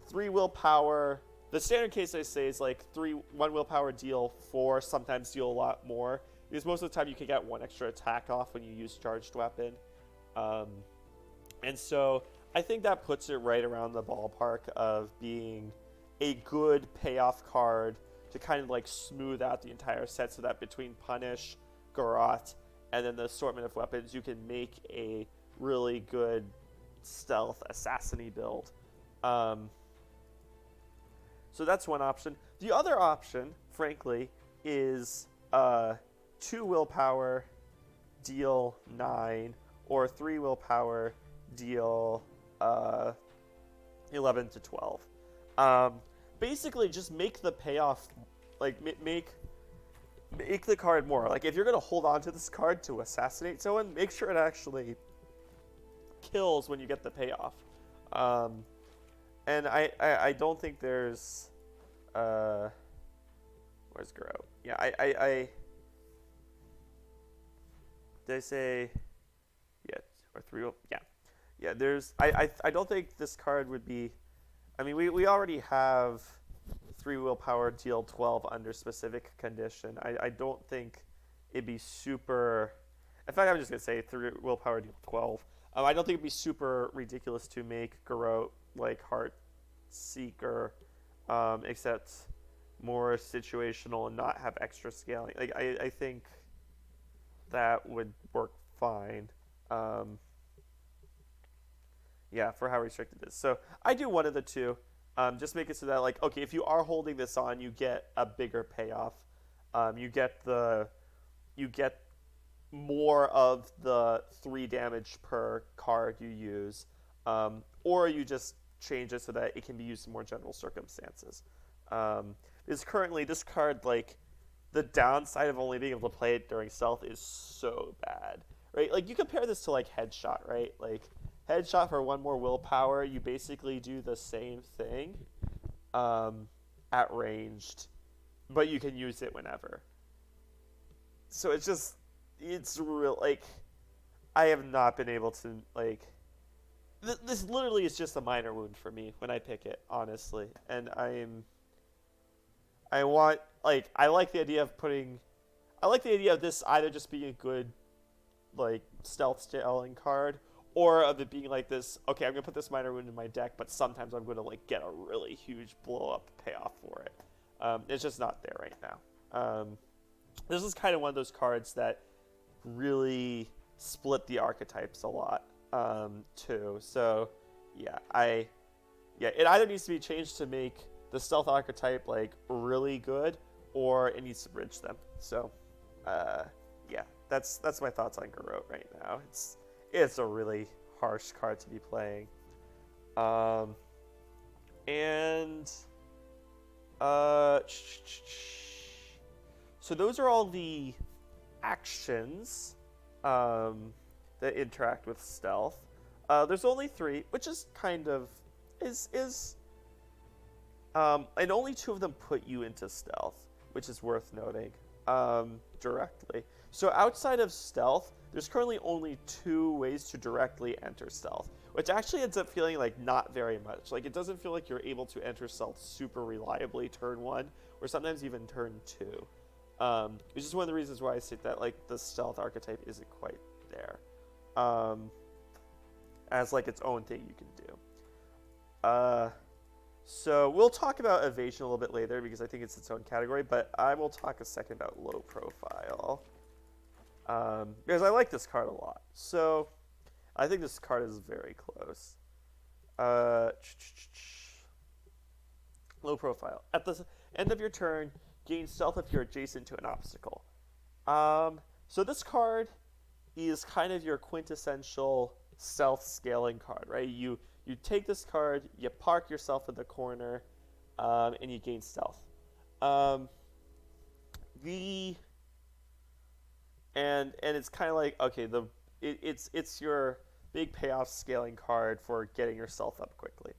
[SPEAKER 1] 3 willpower. The standard case I say is like 1 willpower deal 4, sometimes deal a lot more, because most of the time you can get 1 extra attack off when you use charged weapon. And so I think that puts it right around the ballpark of being a good payoff card to kind of like smooth out the entire set, so that between Punish, Garrote, and then the assortment of weapons, you can make a really good stealth assassin-y build. Um, so that's one option. The other option, frankly, is 2 willpower, deal 9, or 3 willpower, deal 11 to 12. Um, Basically, just make the payoff, like, make the card more. Like, if you're going to hold on to this card to assassinate someone, make sure it actually kills when you get the payoff. And I don't think there's... where's Garou? Yeah, did I say... Yeah, or 3... Yeah. Yeah, there's... I don't think this card would be... I mean, we already have 3 willpower, deal 12 under specific condition. I don't think it'd be super... In fact, I'm just going to say 3 willpower, deal 12. I don't think it'd be super ridiculous to make Garou like Heart Seeker, except more situational and not have extra scaling. Like, I think that would work fine. Yeah, for how restricted it is. So I do one of the two. Just make it so that, like, okay, if you are holding this on, you get a bigger payoff. You get more of the 3 damage per card you use, or you just change it so that it can be used in more general circumstances. Because currently this card, like, the downside of only being able to play it during stealth is so bad, right? Like, you compare this to, like, Headshot, right? Like, Headshot for 1 more willpower, you basically do the same thing at ranged, but you can use it whenever. So it's real, like, I have not been able to, like, this literally is just a minor wound for me when I pick it, honestly. And I like the idea of this either just being a good, like, stealth scaling card, or of it being like this, okay, I'm going to put this minor wound in my deck, but sometimes I'm going to, like, get a really huge blow-up payoff for it. It's just not there right now. This is kind of one of those cards that really split the archetypes a lot, too. So, yeah, it either needs to be changed to make the stealth archetype, like, really good, or it needs to bridge them. So, yeah, that's my thoughts on Garou right now. It's a really harsh card to be playing. So those are all the actions that interact with stealth. There's only 3, which is kind of and only 2 of them put you into stealth, which is worth noting directly. So outside of stealth, there's currently only 2 ways to directly enter stealth, which actually ends up feeling like not very much. Like, it doesn't feel like you're able to enter stealth super reliably turn 1, or sometimes even turn 2. Which is one of the reasons why I say that, like, the stealth archetype isn't quite there, as, like, its own thing you can do. So we'll talk about evasion a little bit later because I think it's its own category, but I will talk a second about low profile. Because I like this card a lot. So I think this card is very close. Low profile. At the end of your turn, gain stealth if you're adjacent to an obstacle. So this card is kind of your quintessential stealth scaling card, right? You take this card, you park yourself in the corner, and you gain stealth. And it's kind of like, okay, it's your big payoff scaling card for getting your stealth up quickly.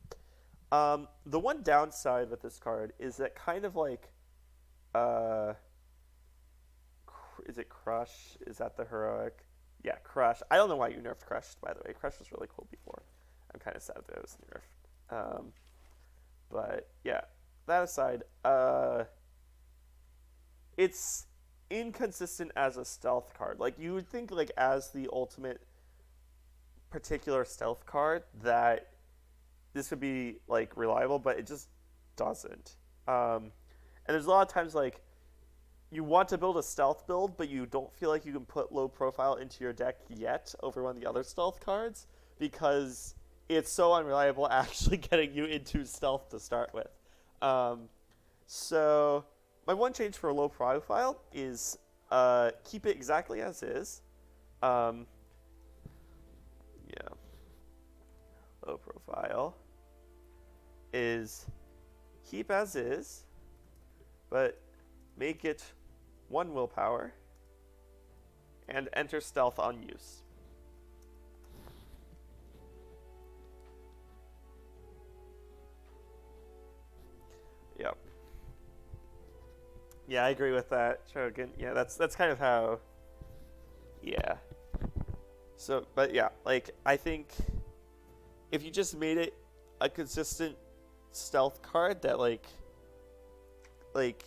[SPEAKER 1] The one downside with this card is that kind of like, is it Crush? Is that the heroic? Yeah, Crush. I don't know why you nerfed Crush, by the way. Crush was really cool before. I'm kind of sad that it was nerfed. But yeah, that aside, it's inconsistent as a stealth card. Like, you would think, like, as the ultimate particular stealth card that this would be, like, reliable, but it just doesn't. And there's a lot of times, like, you want to build a stealth build, but you don't feel like you can put low profile into your deck yet over one of the other stealth cards because it's so unreliable actually getting you into stealth to start with. Um, so my one change for low profile is keep it exactly as is. Um, yeah, low profile is keep as is, but make it one willpower and enter stealth on use. Yep. Yeah, I agree with that, Shogun. Yeah, that's kind of how. Yeah. So, but yeah, like I think if you just made it a consistent stealth card that like like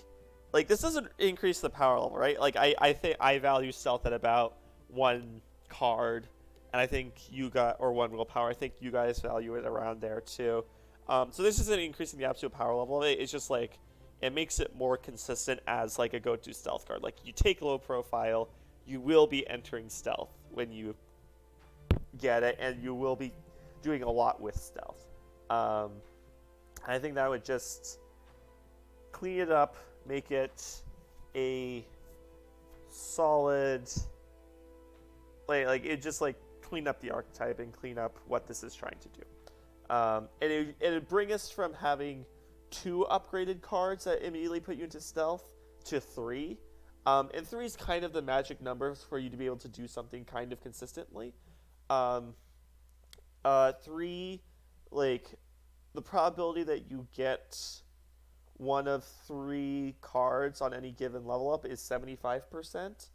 [SPEAKER 1] this doesn't increase the power level, right? Like I think I value stealth at about one card, and I think you got or one willpower. I think you guys value it around there too. So this isn't increasing the absolute power level of it. It's just like it makes it more consistent as like a go-to stealth card. Like you take low profile, you will be entering stealth when you get it, and you will be doing a lot with stealth. I think that would just clean it up, make it a solid, like it just like clean up the archetype and clean up what this is trying to do. And it'd bring us from having 2 upgraded cards that immediately put you into stealth to 3. And 3 is kind of the magic number for you to be able to do something kind of consistently. 3, like the probability that you get one of 3 cards on any given level up is 75%.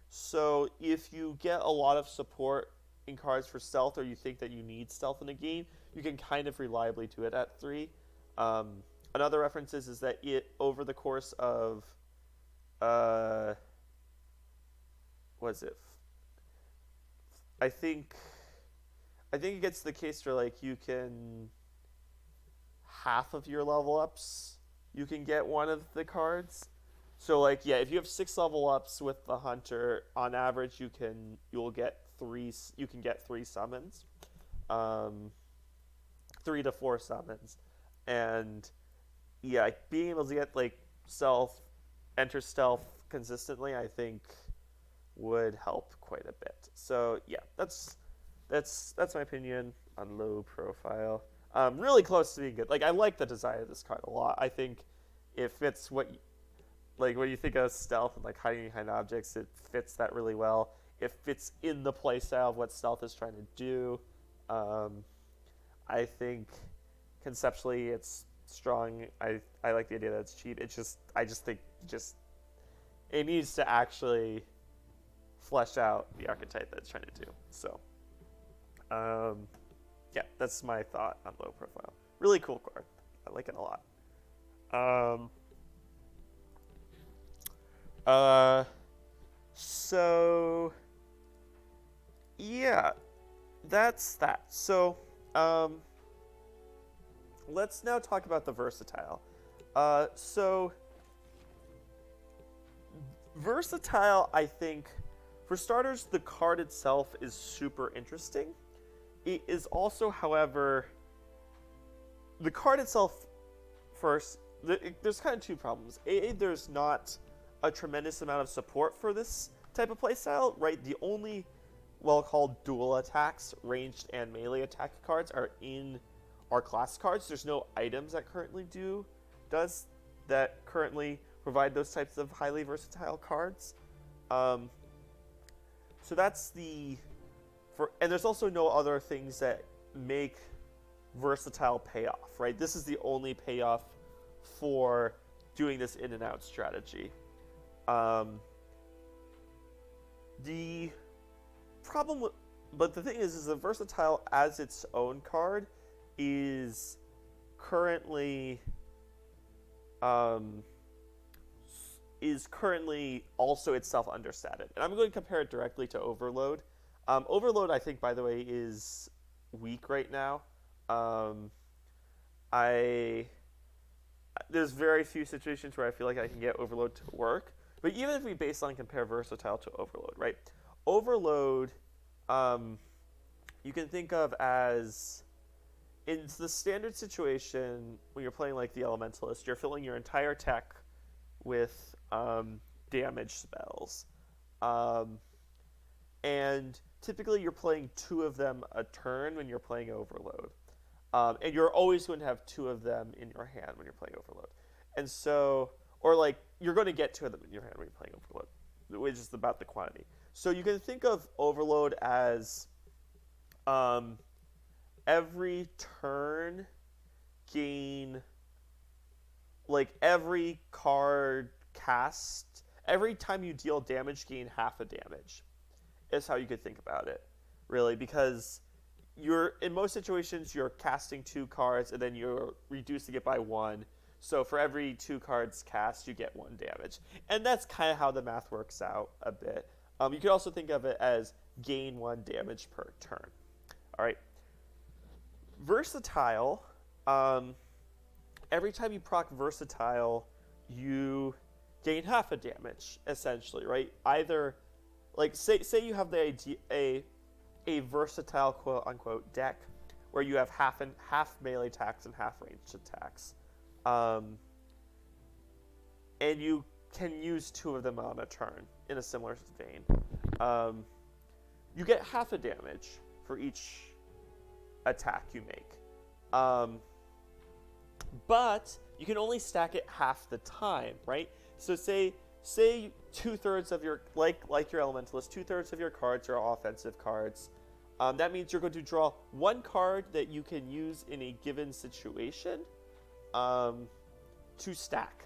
[SPEAKER 1] So if you get a lot of support in cards for stealth, or you think that you need stealth in a game, you can kind of reliably do it at 3. Another reference is that it over the course of was it? I think it gets to the case where like you can half of your level ups you can get one of the cards. So like yeah, if you have 6 level ups with the hunter, on average you'll get 3 you can get 3 summons. 3 to 4 summons. And yeah, being able to get like enter stealth consistently, I think would help quite a bit. So yeah, that's my opinion on low profile. Really close to being good. Like I like the design of this card a lot. I think it fits like when you think of stealth and like hiding behind objects, it fits that really well. It fits in the playstyle of what stealth is trying to do. I think conceptually it's strong. I like the idea that it's cheap. I just think it needs to actually flesh out the archetype that it's trying to do. So, yeah, that's my thought on low profile. Really cool card. I like it a lot. So yeah, that's that. So, let's now talk about the versatile. So versatile, I think, for starters, the card itself is super interesting. It is also, however, the card itself, first, there's kind of 2 problems. There's not a tremendous amount of support for this type of playstyle, right? The only well-called dual attacks, ranged and melee attack cards are class cards. There's no items that currently provide those types of highly versatile cards. So that's and there's also no other things that make versatile payoff, right? This is the only payoff for doing this in and out strategy. The problem but the thing is the versatile as its own card is currently also itself understated. And I'm going to compare it directly to Overload. Overload, I think, by the way, is weak right now. I there's very few situations where I feel like I can get Overload to work. But even if we baseline compare Versatile to Overload, right? Overload, um, you can think of as in the standard situation when you're playing like the Elementalist, you're filling your entire tech with damage spells. Um, and typically you're playing two of them a turn when you're playing Overload. And you're always going to have two of them in your hand when you're playing Overload. And so, or like, you're going to get two of them in your hand when you're playing Overload, which is about the quantity. So you can think of Overload as um, every turn gain, like every card cast, every time you deal damage, gain half a damage, is how you could think about it, really, because you're in most situations you're casting two cards and then you're reducing it by one. So for every two cards cast, you get one damage, and that's kind of how the math works out a bit. You could also think of it as gain one damage per turn. All right, Versatile. Every time you proc Versatile, you gain half a damage essentially, right? Either like say you have the idea a versatile quote unquote deck where you have half melee attacks and half ranged attacks, and you can use two of them on a turn in a similar vein. You get half a damage for each attack you make, but you can only stack it half the time, right? So say 2/3 of your like your Elementalist, 2/3 of your cards are offensive cards. That means you're going to draw one card that you can use in a given situation to stack.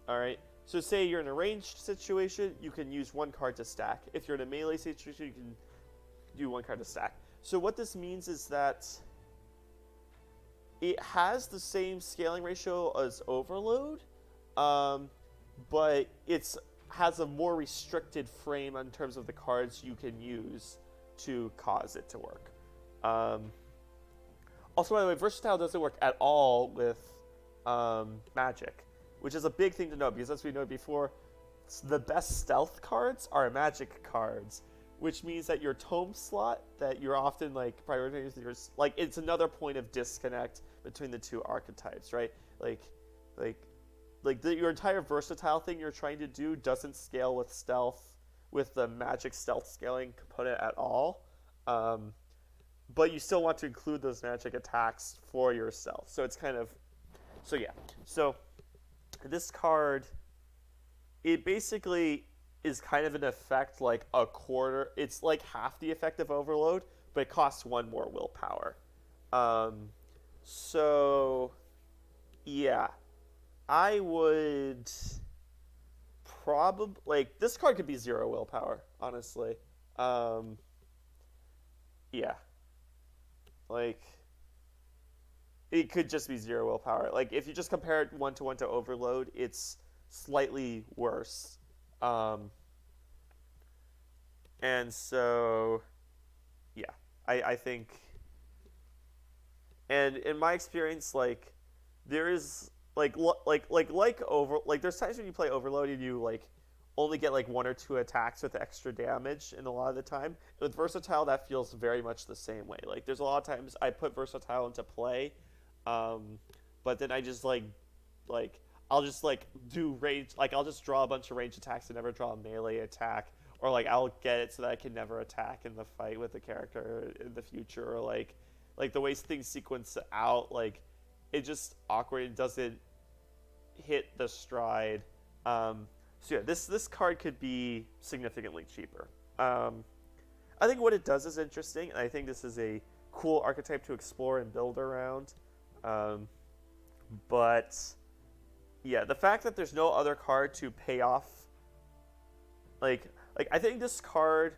[SPEAKER 1] All right. So say you're in a ranged situation, you can use one card to stack. If you're in a melee situation, you can do one card to stack. So what this means is that it has the same scaling ratio as Overload, but it has a more restricted frame in terms of the cards you can use to cause it to work. Also, by the way, Versatile doesn't work at all with Magic, which is a big thing to know because, as we know before, the best stealth cards are Magic cards, which means that your tome slot that you're often like prioritizing, like it's another point of disconnect between the two archetypes, right? Your entire Versatile thing you're trying to do doesn't scale with stealth, with the Magic stealth scaling component at all. But you still want to include those Magic attacks for yourself. So it's kind of, so yeah. So this card, it basically is kind of an effect like a quarter. It's like half the effect of Overload, but it costs one more willpower. So yeah, I would probably like this card could be 0 willpower, honestly. Yeah, like it could just be 0 willpower. Like if you just compare it 1-to-1 to Overload, it's slightly worse. And so yeah, I think, and in my experience, like there is like over like there's times when you play Overload and you like only get like 1 or 2 attacks with extra damage, and a lot of the time with Versatile that feels very much the same way. Like there's a lot of times I put Versatile into play, but then I just like I'll just like do range, like I'll just draw a bunch of range attacks and never draw a melee attack, or like I'll get it so that I can never attack in the fight with the character in the future, or like the way things sequence out, like it just awkward. It doesn't hit the stride. So yeah, this card could be significantly cheaper. I think what it does is interesting, and I think this is a cool archetype to explore and build around. But yeah, the fact that there's no other card to pay off, like I think this card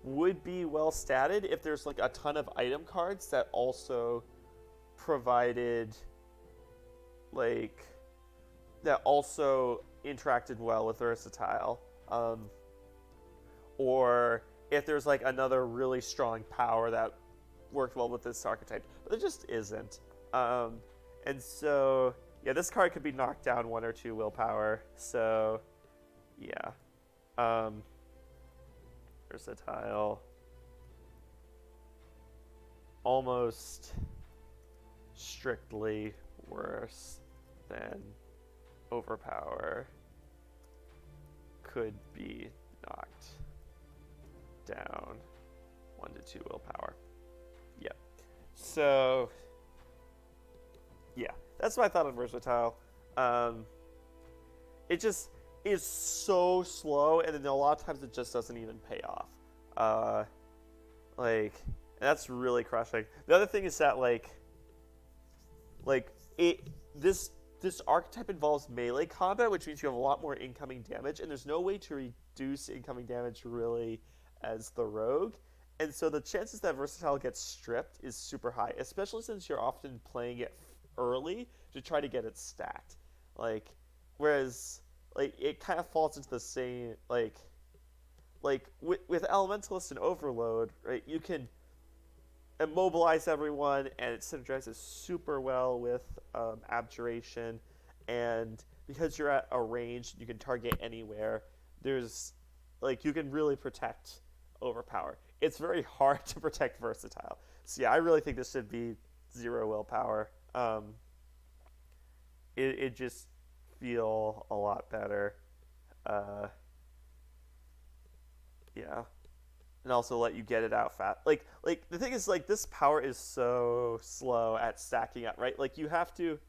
[SPEAKER 1] would be well statted if there's like a ton of item cards that also provided like that also interacted well with Versatile, or if there's like another really strong power that worked well with this archetype, but there just isn't. And so yeah, this card could be knocked down 1 or 2 willpower. So, yeah. Versatile. Almost strictly worse than overpower. Could be knocked down 1 to 2 willpower. Yep. So, yeah, that's my thought on versatile. It just is so slow, and then a lot of times it just doesn't even pay off. And that's really crushing. The other thing is that this archetype involves melee combat, which means you have a lot more incoming damage, and there's no way to reduce incoming damage really as the rogue. And so the chances that versatile gets stripped is super high, especially since you're often playing it early to try to get it stacked. Whereas it kind of falls into the same with Elementalist and Overload, right? You can immobilize everyone, and it synergizes super well with Abjuration, and because you're at a range, you can target anywhere. There's you can really protect Overpower. It's very hard to protect Versatile. So yeah, I really think this should be 0 willpower. It just feel a lot better. Yeah. And also let you get it out fast. The thing is, this power is so slow at stacking up, right? You have to,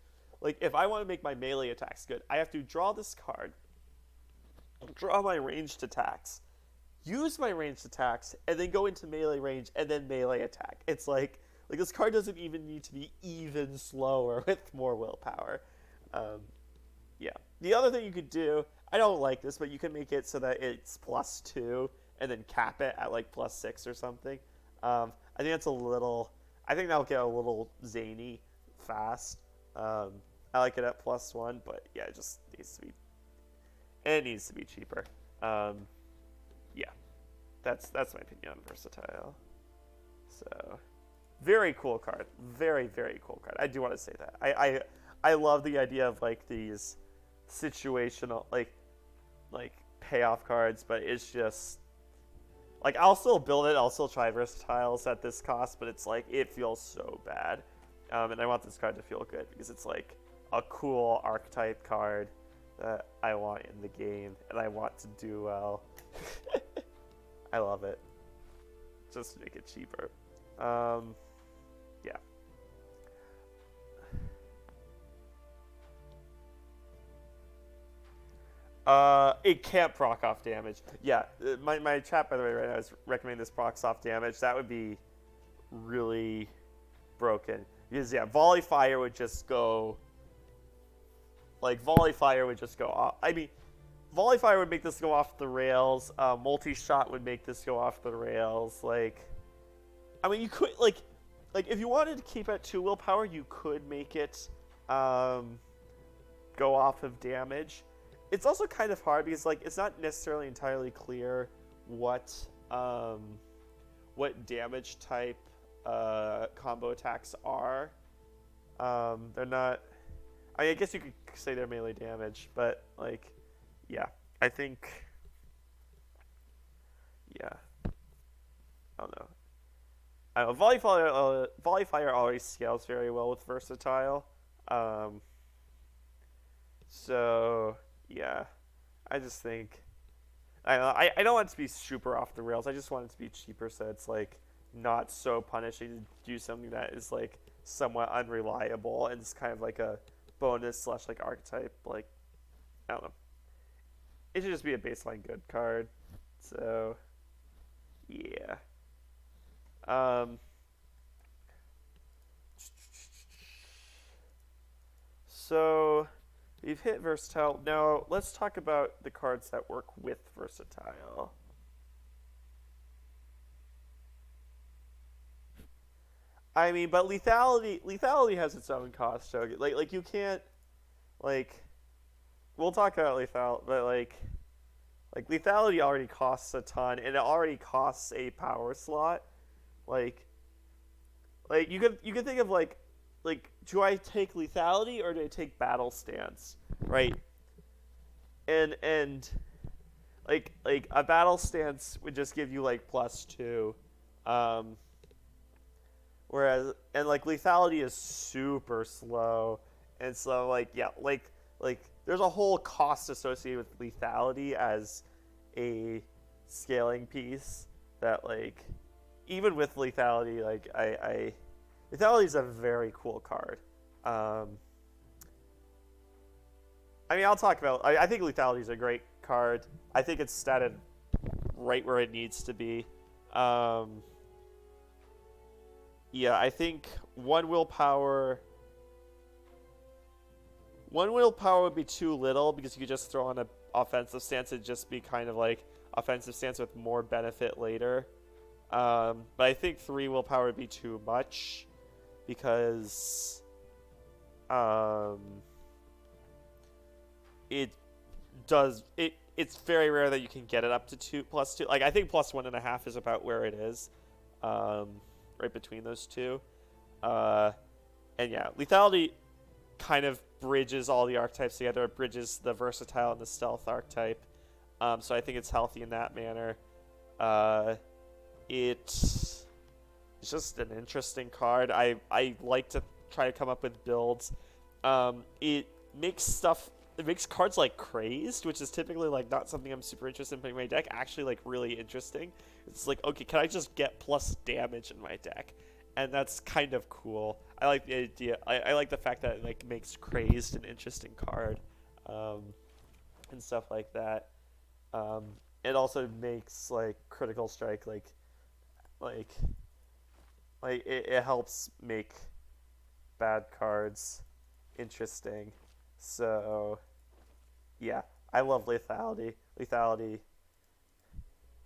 [SPEAKER 1] if I want to make my melee attacks good, I have to draw this card, draw my ranged attacks, use my ranged attacks, and then go into melee range and then melee attack. It's this card doesn't even need to be even slower with more willpower. Yeah. The other thing you could do, I don't like this, but you can make it so that it's +2 and then cap it at +6 or something. I think that's I think that'll get a little zany fast. I like it at +1, but yeah, it just needs to be cheaper. Yeah, that's my opinion on versatile. So, very cool card, very very cool card. I do want to say that I love the idea of these situational payoff cards, but it's just I'll still build it. I'll still try versatiles at this cost, but it's it feels so bad, and I want this card to feel good because it's a cool archetype card that I want in the game, and I want to do well. I love it. Just to make it cheaper. Yeah. It can't proc off damage. Yeah, my chat, by the way, right now is recommending this procs off damage. That would be really broken. Because, yeah, Volley Fire would just go... Volley Fire would just go off. I mean, Volley Fire would make this go off the rails. Multi-Shot would make this go off the rails. I mean, you could, if you wanted to keep at 2 willpower, you could make it go off of damage. It's also kind of hard because it's not necessarily entirely clear what damage type combo attacks are. They're not. I guess you could say they're melee damage, but yeah, I think. Yeah, I don't know. I don't know. Volley Fire always scales very well with versatile. So. Yeah, I just think I don't want it to be super off the rails. I just want it to be cheaper, so it's not so punishing to do something that is somewhat unreliable and it's kind of a bonus / archetype. I don't know. It should just be a baseline good card. So yeah. So. We've hit versatile. Now, let's talk about the cards that work with versatile. I mean, but lethality has its own cost. So, you can't, we'll talk about lethal, but lethality already costs a ton, and it already costs a power slot. You could think of like, do I take lethality or do I take battle stance, right? And like a battle stance would just give you like +2, um, whereas and like lethality is super slow, and so like yeah, like there's a whole cost associated with lethality as a scaling piece that like even with lethality like I lethality is a very cool card. Um, I mean, I'll talk about. I think lethality is a great card. I think it's statted right where it needs to be. Um, yeah, I think one willpower would be too little because you could just throw on a offensive stance and just be kind of like offensive stance with more benefit later. But I think 3 willpower would be too much because um, it it's very rare that you can get it up to +2. Like I think +1.5 is about where it is, um, right between those two. Uh, and yeah, lethality kind of bridges all the archetypes together. It bridges the versatile and the stealth archetype. So I think it's healthy in that manner. It's just an interesting card. I like to try to come up with builds. It makes stuff. It makes cards like Crazed, which is typically like not something I'm super interested in putting in my deck, actually like really interesting. It's like, okay, can I just get plus damage in my deck? And that's kind of cool. I like the idea. I like the fact that it like makes Crazed an interesting card, and stuff like that. Um, it also makes like Critical Strike like it helps make bad cards interesting. So yeah, I love lethality. Lethality.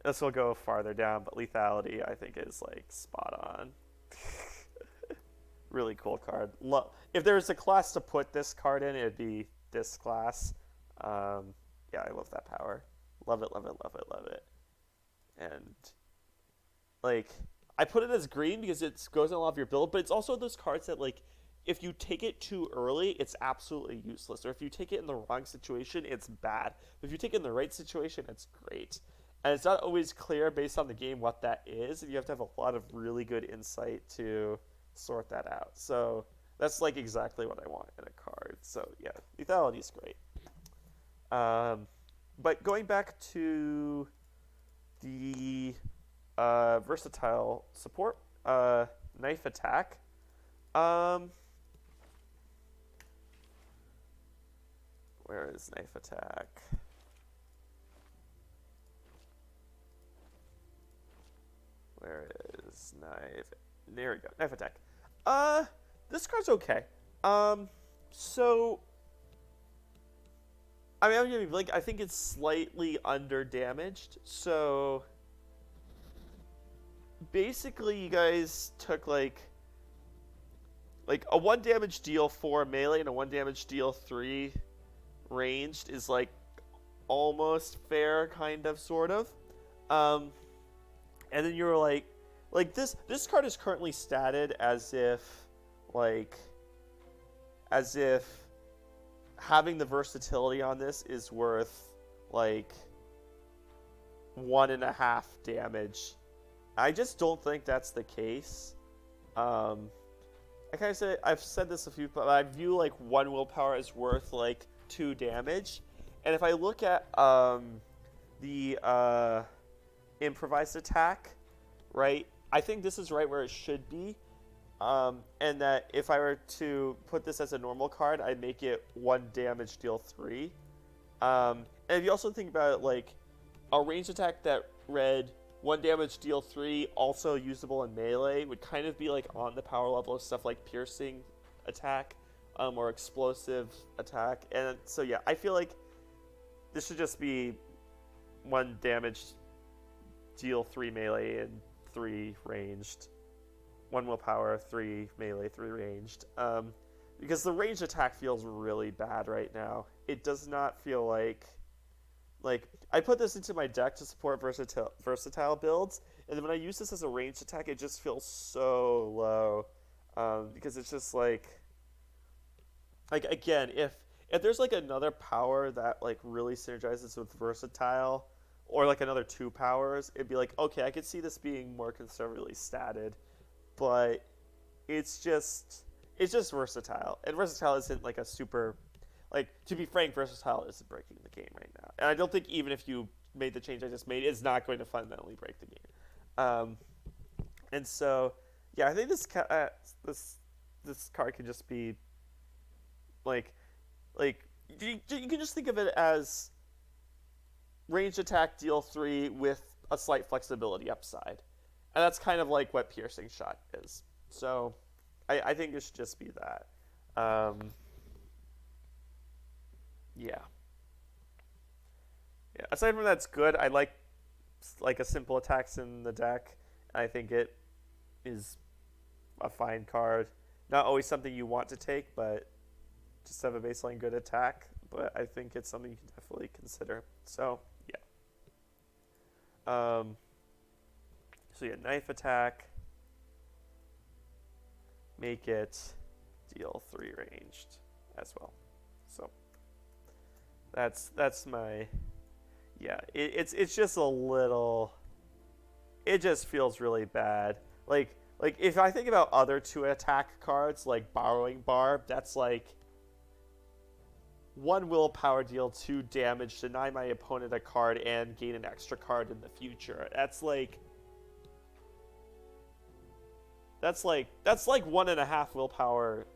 [SPEAKER 1] This will go farther down, but lethality I think is like spot on. Really cool card. If there was a class to put this card in, it'd be this class. Yeah, I love that power. Love it, love it, love it, love it. And like I put it as green because it goes in a lot of your build, but it's also those cards that like if you take it too early, it's absolutely useless. Or if you take it in the wrong situation, it's bad. But if you take it in the right situation, it's great. And it's not always clear based on the game what that is. You have to have a lot of really good insight to sort that out. So that's like exactly what I want in a card. So yeah, lethality is great. But going back to the versatile support, knife attack. Where is knife attack? Where is knife? There we go. Knife attack. This card's okay. So I mean, like I think it's slightly under damaged. So basically, you guys took like a 1 damage deal 4 melee and a 1 damage deal 3 ranged is like almost fair, kind of, sort of. And then you were like this card is currently statted as if having the versatility on this is worth like 1.5 damage. I just don't think that's the case. Like I said, I've said this a few, but I view like 1 willpower as worth like 2 damage. And if I look at the improvised attack, right, I think this is right where it should be. And that if I were to put this as a normal card, I'd make it 1 damage deal 3. And if you also think about it, like a ranged attack that read 1 damage deal 3, also usable in melee, would kind of be like on the power level of stuff like piercing attack, or explosive attack. And so yeah, I feel like this should just be 1 damage deal 3 melee and 3 ranged. 1 willpower, 3 melee, 3 ranged. Because the ranged attack feels really bad right now. It does not feel like I put this into my deck to support versatile builds, and then when I use this as a ranged attack, it just feels so low. Because it's just like again, if there's like another power that like really synergizes with versatile, or like another two powers, it'd be like okay, I could see this being more conservatively statted, but it's just versatile, and versatile isn't like a super like to be frank, versatile isn't breaking the game right now, and I don't think even if you made the change I just made, it's not going to fundamentally break the game. Um, and so yeah, I think this card can just be like like you can just think of it as ranged attack deal 3 with a slight flexibility upside, and that's kind of like what piercing shot is. So I think it should just be that. Um, yeah, yeah. Aside from that's good. I like a simple attacks in the deck. I think it is a fine card. Not always something you want to take, but just have a baseline good attack. But I think it's something you can definitely consider. So yeah. So yeah, knife attack. Make it deal 3 ranged as well. So that's my yeah. It's just a little. It just feels really bad. Like if I think about other 2 attack cards like Borrowing Barb, that's like 1 willpower deal 2 damage, deny my opponent a card, and gain an extra card in the future. That's like 1.5 willpower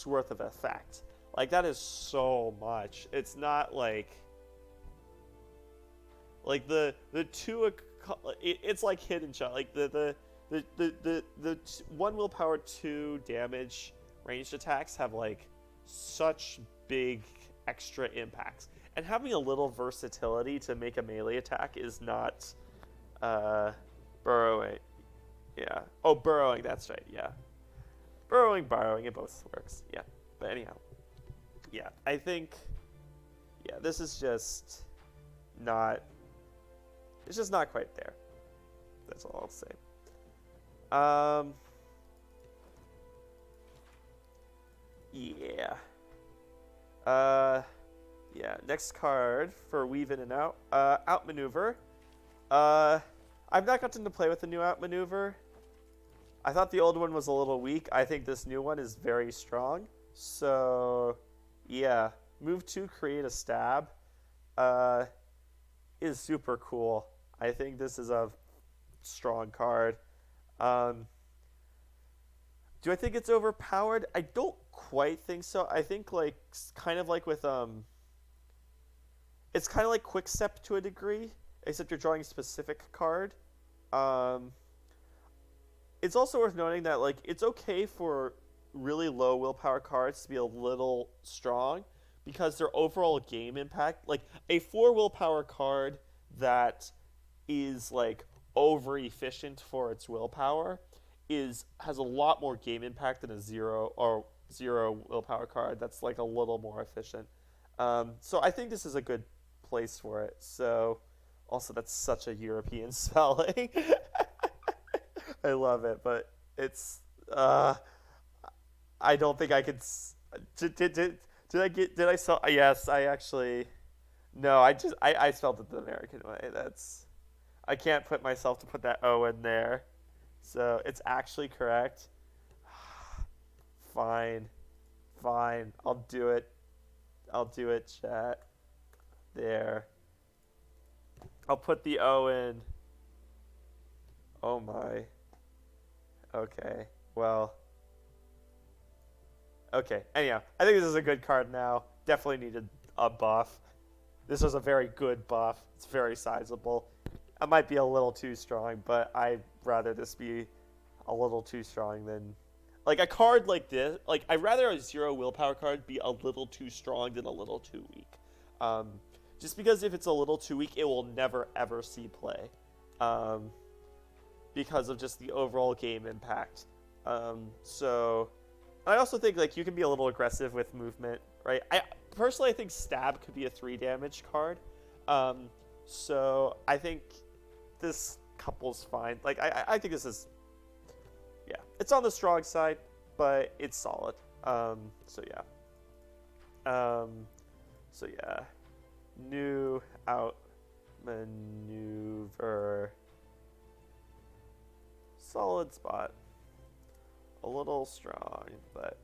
[SPEAKER 1] worth of effect. Like that is so much. It's not like the two. It's like hidden shot. Like the 1 willpower 2 damage ranged attacks have like such big extra impacts, and having a little versatility to make a melee attack is not burrowing. Yeah. Oh, burrowing. That's right. Yeah. Burrowing, borrowing, it both works. Yeah. But anyhow, yeah. I think, yeah, this is just not. It's just not quite there. That's all I'll say. Yeah. Yeah. Next card for weave in and out. Outmaneuver. I've not gotten to play with the new outmaneuver. I thought the old one was a little weak. I think this new one is very strong. So, yeah. Move 2, create a stab. Is super cool. I think this is a strong card. Do I think it's overpowered? I don't quite think so. I think like kind of like with it's kind of like Quick Step to a degree, except you're drawing a specific card. Um, it's also worth noting that like it's okay for really low willpower cards to be a little strong because their overall game impact, like a 4 willpower card that is like over efficient for its willpower is has a lot more game impact than a 0 willpower card that's like a little more efficient. So I think this is a good place for it. So also that's such a European spelling. I love it, but it's I don't think I could. Did I spell? Yes, I actually. No, I spelled it the American way. That's I can't put myself to put that O in there, so it's actually correct. Fine, fine. I'll do it. I'll do it, chat. There. I'll put the O in. Oh my. Okay. Well. Okay. Anyhow, I think this is a good card now. Definitely needed a buff. This was a very good buff. It's very sizable. It might be a little too strong, but I'd rather this be a little too strong than like a card like this. Like I'd rather a 0 willpower card be a little too strong than a little too weak. Um, just because if it's a little too weak, it will never ever see play. Because of just the overall game impact. So I also think like you can be a little aggressive with movement, right? I personally I think stab could be a 3 damage card. So I think this couple's fine. Like I think this is yeah, it's on the strong side, but it's solid. So yeah. So yeah. New outmaneuver. Solid spot. A little strong, but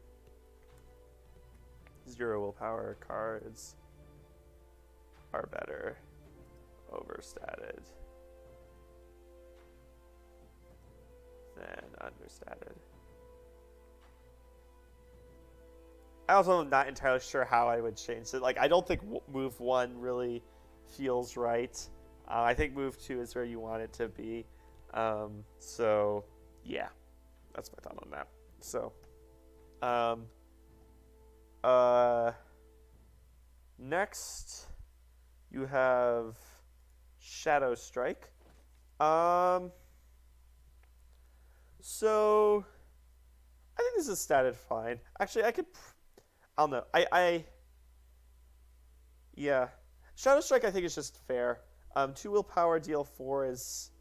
[SPEAKER 1] 0 willpower cards are better overstated than understated. I also am not entirely sure how I would change it. Like, I don't think move 1 really feels right. I think move 2 is where you want it to be. So, yeah, that's my thought on that. So, next you have Shadow Strike. So I think this is statted fine. Actually, I don't know. Yeah. Shadow Strike I think is just fair. 2 willpower, deal 4 is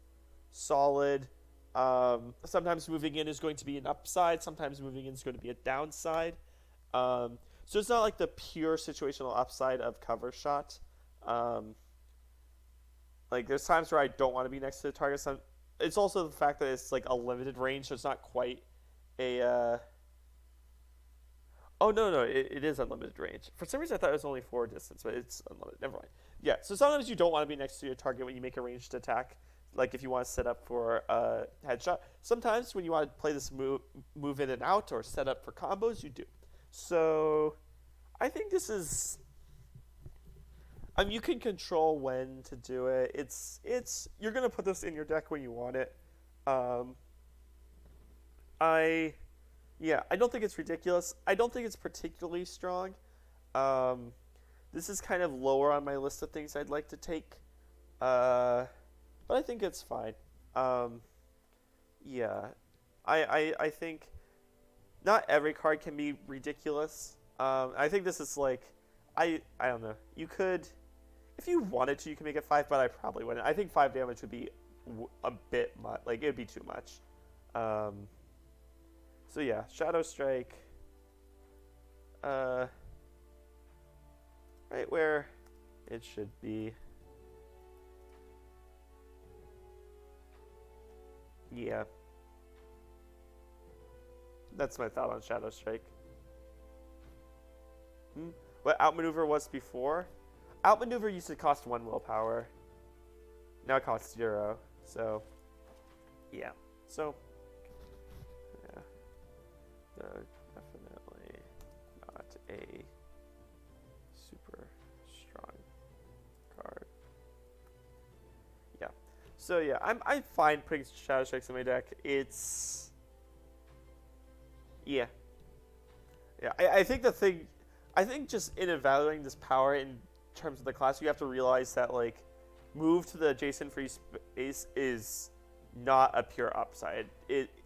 [SPEAKER 1] solid. Sometimes moving in is going to be an upside. Sometimes moving in is going to be a downside. So it's not like the pure situational upside of cover shot. Like there's times where I don't want to be next to the target. It's also the fact that it's like a limited range, so it's not quite a. Oh no, it is unlimited range. For some reason, I thought it was only 4 distance, but it's unlimited. Never mind. Yeah, so sometimes you don't want to be next to your target when you make a ranged attack. Like if you want to set up for a headshot. Sometimes when you want to play this move in and out or set up for combos, you do. So I think this is. You can control when to do it. You're gonna put this in your deck when you want it. I don't think it's ridiculous. I don't think it's particularly strong. This is kind of lower on my list of things I'd like to take. But I think it's fine. Yeah. I think not every card can be ridiculous. I think this is like I don't know. You could, if you wanted to, you can make it 5, but I probably wouldn't. I think 5 damage would be a bit much. Like it would be too much. So yeah, Shadow Strike. Right where it should be. Yeah. That's my thought on Shadow Strike. What Outmaneuver was before? Outmaneuver used to cost 1 willpower. Now it costs 0. So, yeah. So, yeah. Definitely not a super strong card. Yeah. So yeah, I'm fine putting Shadow Strikes in my deck. It's yeah. I think just in evaluating this power in terms of the class, you have to realize that like move to the adjacent free space is not a pure upside.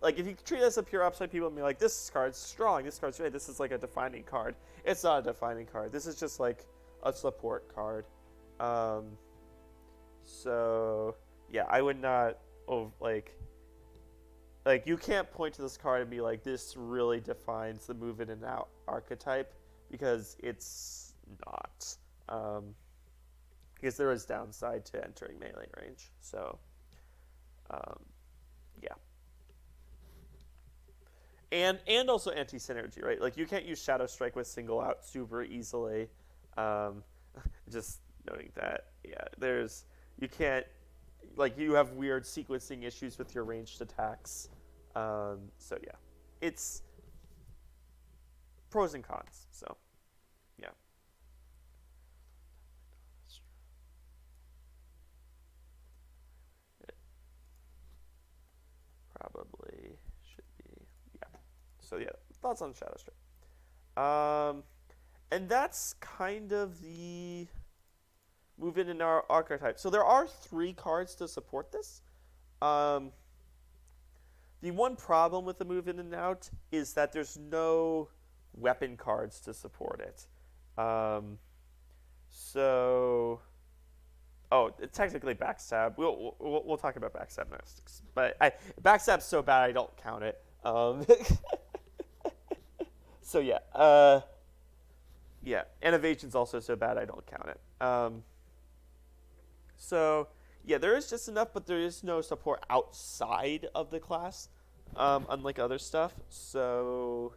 [SPEAKER 1] Like if you treat it as a pure upside, people will be like, this card's strong, this card's right, this is like a defining card. It's not a defining card. This is just like a support card. So yeah, I would not like you can't point to this card and be like, this really defines the move in and out archetype, because it's not. Because there is downside to entering melee range. So, yeah. And also anti-synergy, right? Like you can't use Shadow Strike with single out super easily. Just noting that, yeah, you can't, like you have weird sequencing issues with your ranged attacks. So yeah, it's pros and cons. So yeah. It probably should be, yeah. So yeah, thoughts on Shadow Strike. And that's kind of the move in our archetype. So there are 3 cards to support this. The one problem with the move in and out is that there's no weapon cards to support it. Technically backstab. We'll talk about backstab next. But backstab's so bad I don't count it. So yeah, yeah, and evasion's also so bad I don't count it. So yeah, there is just enough, but there is no support outside of the class, unlike other stuff. So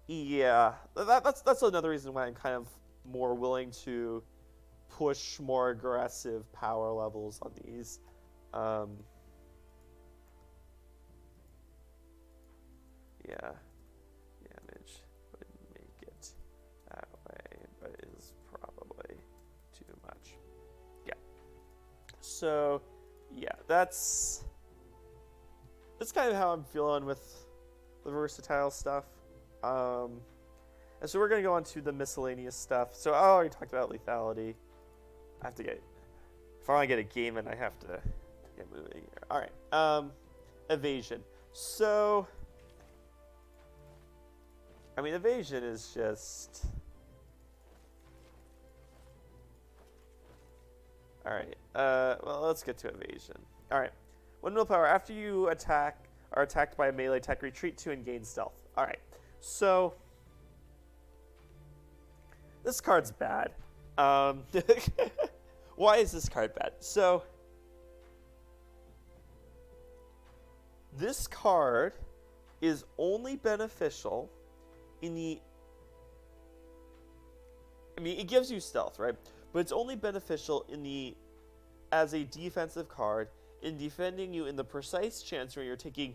[SPEAKER 1] yeah, that's another reason why I'm kind of more willing to push more aggressive power levels on these. Um, yeah, damage wouldn't make it that way, but it is probably too much. Yeah. So, yeah, that's kind of how I'm feeling with the versatile stuff. Um, and so we're gonna go on to the miscellaneous stuff. So I already talked about lethality. I have to get if I want to get a game in, I have to get moving here. All right. Evasion. So, I mean, evasion is just. All right. Well, let's get to evasion. All right. One willpower. After you are attacked by a melee attack, retreat 2 and gain stealth. All right. So, this card's bad. Why is this card bad? So, this card is only beneficial in the. I mean, it gives you stealth, right? But it's only beneficial as a defensive card in defending you in the precise chance where you're taking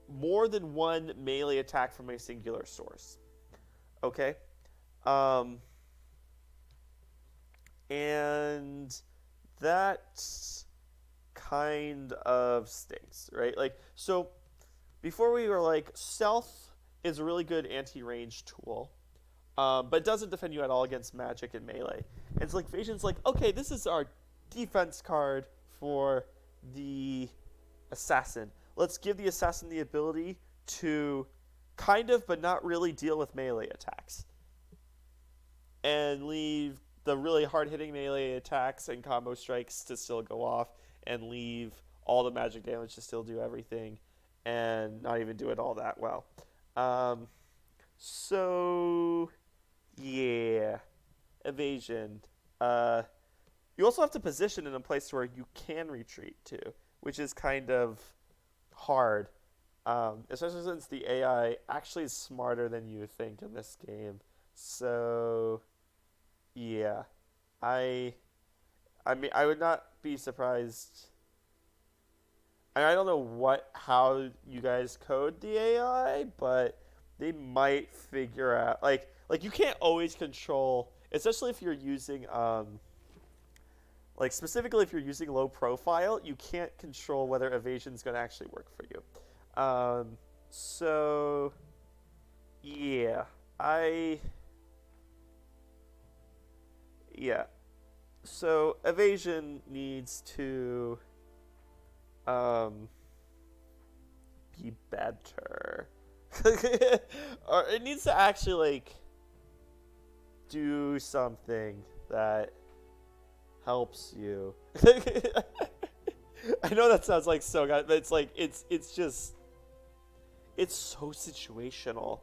[SPEAKER 1] more than one melee attack from a singular source. Okay? And that kind of stinks, right? Like, so before we were like, stealth is a really good anti-range tool, but it doesn't defend you at all against magic and melee. And it's like, evasion's like, okay, this is our defense card for the assassin. Let's give the assassin the ability to kind of, but not really deal with melee attacks. And leave the really hard-hitting melee attacks and combo strikes to still go off, and leave all the magic damage to still do everything, and not even do it all that well. So, yeah, evasion. You also have to position in a place where you can retreat to, which is kind of hard, especially since the AI actually is smarter than you think in this game. So, yeah, I mean, I would not be surprised. I don't know how you guys code the AI, but they might figure out like you can't always control, especially if you're using like specifically if you're using low profile, you can't control whether evasion is going to actually work for you. So yeah, yeah. So evasion needs to be better. Or it needs to actually like do something that helps you. I know that sounds like so good, but it's like it's just it's so situational.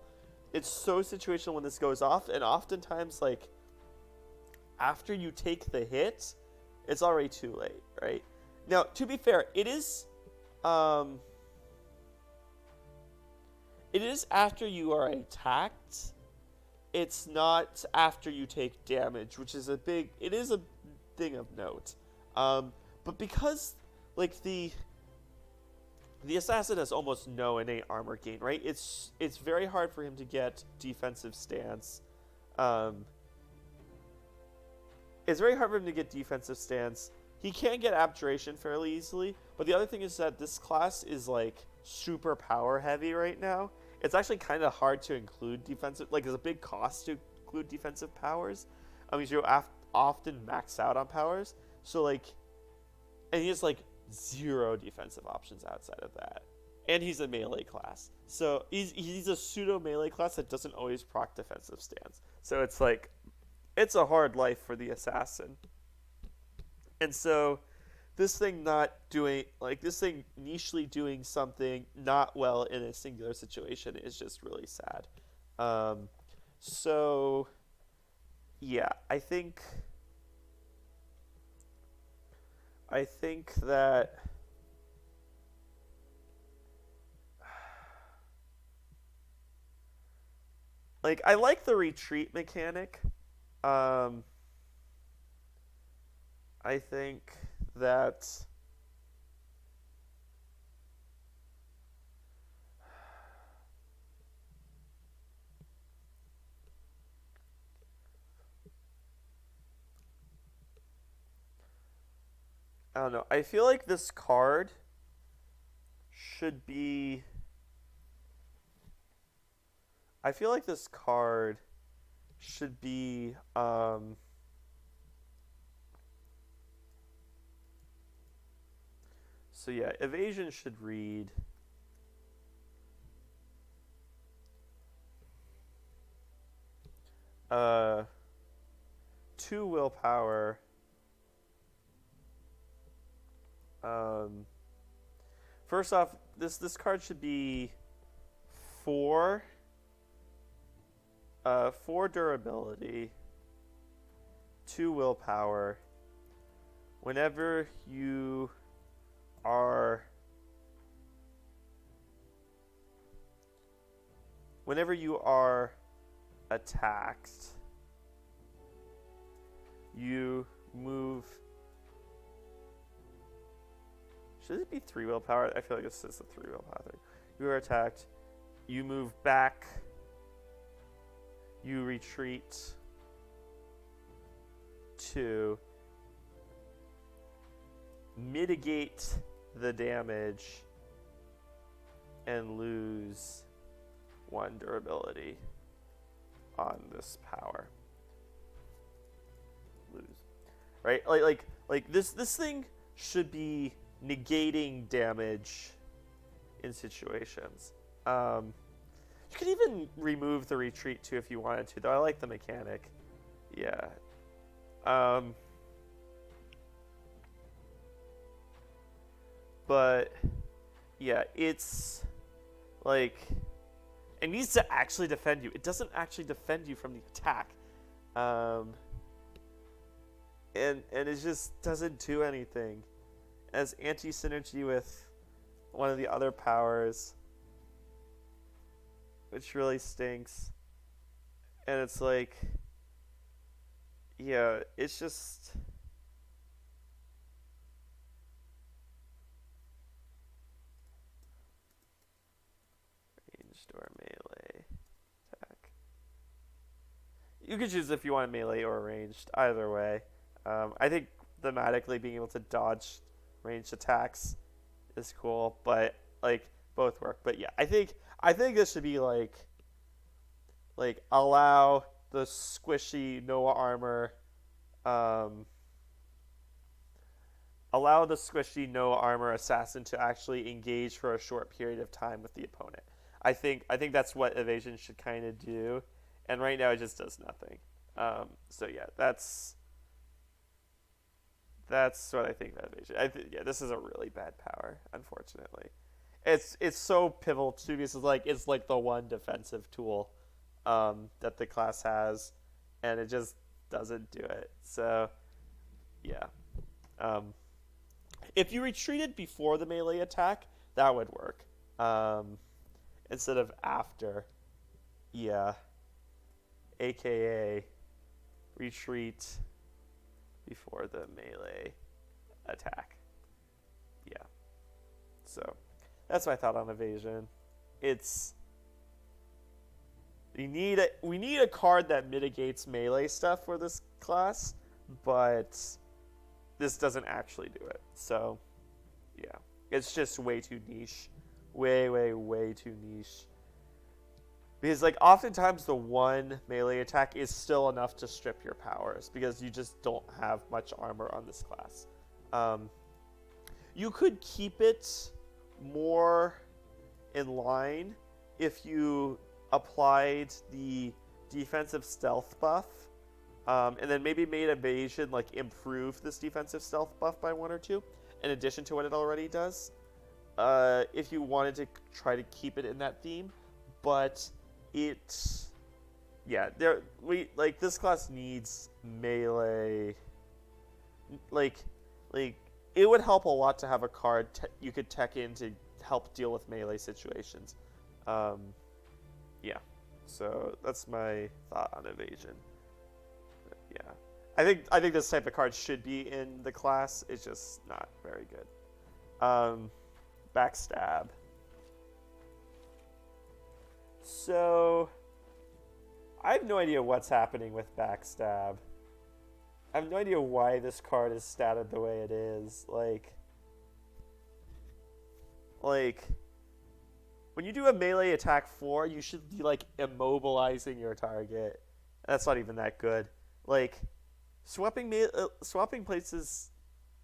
[SPEAKER 1] It's so situational when this goes off, and oftentimes like after you take the hit, it's already too late, right? Now, to be fair, it is after you are attacked. It's not after you take damage, which is a thing of note. But because like the assassin has almost no innate armor gain, right? It's very hard for him to get defensive stance. It's very hard for him to get defensive stance. He can get abjuration fairly easily, but the other thing is that this class is like super power heavy right now. It's actually kind of hard to include defensive, like there's a big cost to include defensive powers. I mean, you often max out on powers, so like, and he has like 0 defensive options outside of that. And he's a melee class. So he's a pseudo melee class that doesn't always proc defensive stance. So it's like, it's a hard life for the assassin. And so this thing not doing like this thing nichely doing something not well in a singular situation is just really sad. Um, so yeah, I think that like I like the retreat mechanic. Um, I think that I don't know. I feel like this card should be. I feel like this card should be. So yeah, evasion should read. Uh, 2 willpower. Um, First off, this card should be 4. 4 durability, 2 willpower. Whenever you are whenever you are attacked, you move. Should it be 3 willpower? I feel like this is a 3 willpower thing. You are attacked. You move back. You retreat to mitigate the damage and lose 1 durability on this power. Lose. Right? Like this thing should be negating damage in situations. You could even remove the retreat too if you wanted to, though I like the mechanic. Yeah. But yeah, it's like it needs to actually defend you. It doesn't actually defend you from the attack. And it just doesn't do anything. As anti-synergy with one of the other powers, which really stinks. And it's like, yeah, it's just ranged or melee attack. You can choose if you want melee or ranged, either way. I think thematically being able to dodge ranged attacks is cool, but like both work. But yeah, I think this should be like allow the squishy Noah armor, allow the squishy Noah armor assassin to actually engage for a short period of time with the opponent. I think that's what evasion should kind of do, and right now it just does nothing. So yeah, that's what I think about evasion. Yeah, this is a really bad power, unfortunately. It's so pivotal too because it's like the one defensive tool that the class has, and it just doesn't do it. So yeah, if you retreated before the melee attack, that would work. Instead of after, yeah, aka retreat before the melee attack. Yeah. So that's my thought on evasion. We need a card that mitigates melee stuff for this class, but this doesn't actually do it. So yeah, it's just way too niche. Way too niche. Because like oftentimes the one melee attack is still enough to strip your powers because you just don't have much armor on this class. You could keep it more in line if you applied the defensive stealth buff, and then maybe made evasion like improve this defensive stealth buff by 1 or 2. in addition to what it already does. If you wanted to try to keep it in that theme, but it, yeah, this class needs melee. Like, like it would help a lot to have a card you could tech in to help deal with melee situations. Um, yeah, so that's my thought on evasion. Yeah, I think this type of card should be in the class. It's just not very good. Backstab. So I have no idea what's happening with Backstab. I have no idea why this card is statted the way it is. Like when you do a melee attack 4, you should be like immobilizing your target. That's not even that good. Like swapping places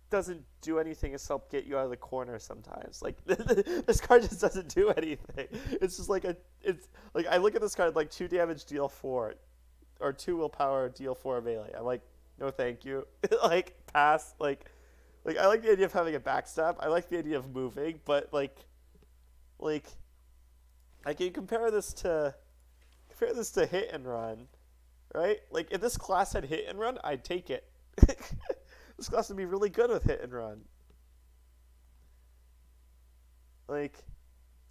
[SPEAKER 1] doesn't do anything except get you out of the corner sometimes. Like this card just doesn't do anything. It's just like I look at this card like 2 damage deal 4 or 2 willpower deal 4 melee. I'm like, no thank you. Like pass. Like I like the idea of having a backstab. I like the idea of moving, but like I can compare this to hit and run, right? Like if this class had hit and run, I'd take it. This class would be really good with hit and run. Like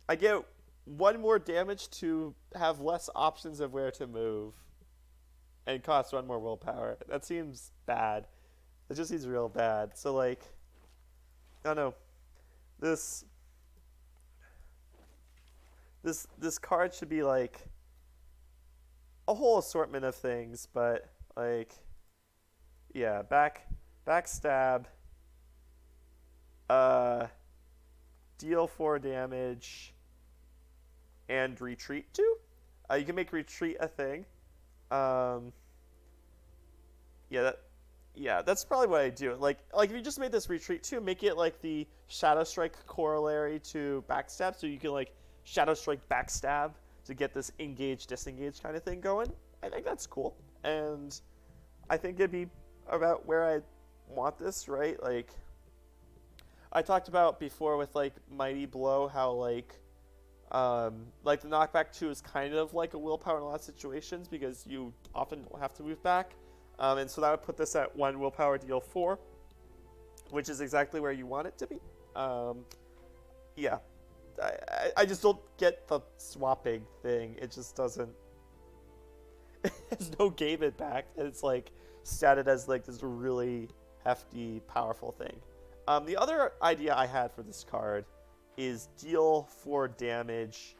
[SPEAKER 1] I get 1 more damage to have less options of where to move and cost 1 more willpower. That seems bad. It just seems real bad. So like I don't know. This card should be like a whole assortment of things, but like yeah, backstab, deal 4 damage, and retreat 2. You can make retreat a thing. That's probably what I do. Like if you just made this retreat 2, make it like the Shadow Strike corollary to backstab, so you can like Shadow Strike backstab to get this engage disengage kind of thing going. I think that's cool, and I think it'd be about where I want this, right? Like I talked about before with like Mighty Blow, how like the knockback 2 is kind of like a willpower in a lot of situations because you often don't have to move back, and so that would put this at 1 willpower deal 4, which is exactly where you want it to be. Yeah, I just don't get the swapping thing. It just doesn't. There's no game impact, and it's like statted as like this really hefty, powerful thing. The other idea I had for this card is deal 4 damage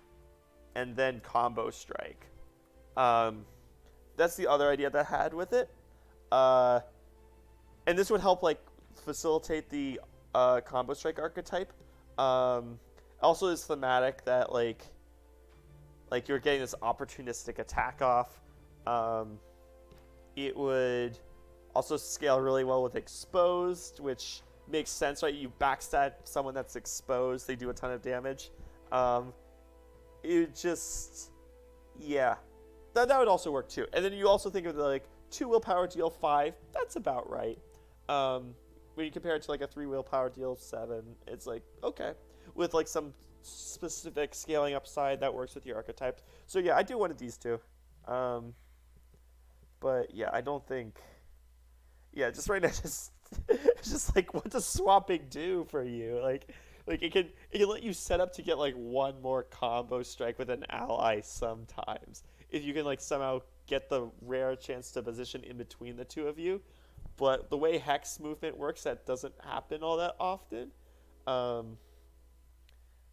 [SPEAKER 1] and then combo strike. That's the other idea that I had with it. And this would help like facilitate the combo strike archetype. Also is thematic that like you're getting this opportunistic attack off. It would also scale really well with exposed, which makes sense, right? You backstab someone that's exposed, they do a ton of damage. It just, yeah, that would also work too. And then you also think of the, like 2 willpower deal 5. That's about right. When you compare it to like a 3 willpower deal 7, it's like okay, with like some specific scaling upside that works with your archetypes. So yeah, I do one of these two. But yeah, I don't think. Yeah, just right now, it's just like, what does swapping do for you? Like it can let you set up to get like 1 more combo strike with an ally sometimes if you can like somehow get the rare chance to position in between the two of you. But the way Hex movement works, that doesn't happen all that often.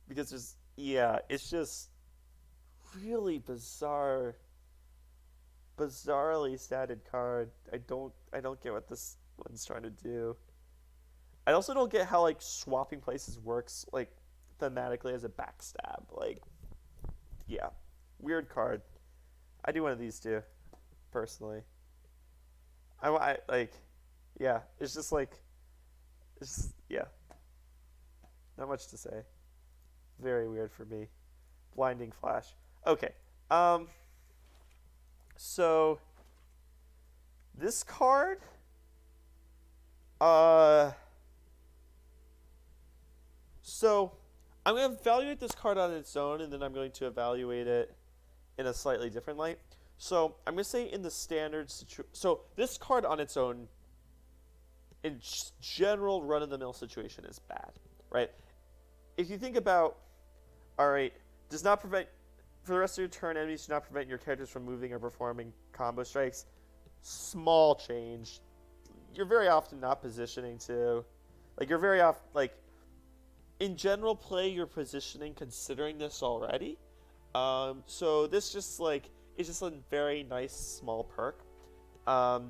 [SPEAKER 1] Because it's just really bizarrely statted card. I don't get what this one's trying to do. I also don't get how like swapping places works like thematically as a backstab. Like, yeah, weird card. I do one of these too, personally. I like, yeah. It's just like, yeah. Not much to say. Very weird for me. Blinding Flash. Okay. So this card, So I'm going to evaluate this card on its own, and then I'm going to evaluate it in a slightly different light. So I'm going to say in the standard situation. So this card on its own, in general run-of-the-mill situation, is bad, right? If you think about, all right, does not prevent, for the rest of your turn, enemies do not prevent your characters from moving or performing combo strikes. Small change. You're very often not positioning to, like, you're very often, like, in general play, you're positioning considering this already. So this just, like, is just a very nice small perk. I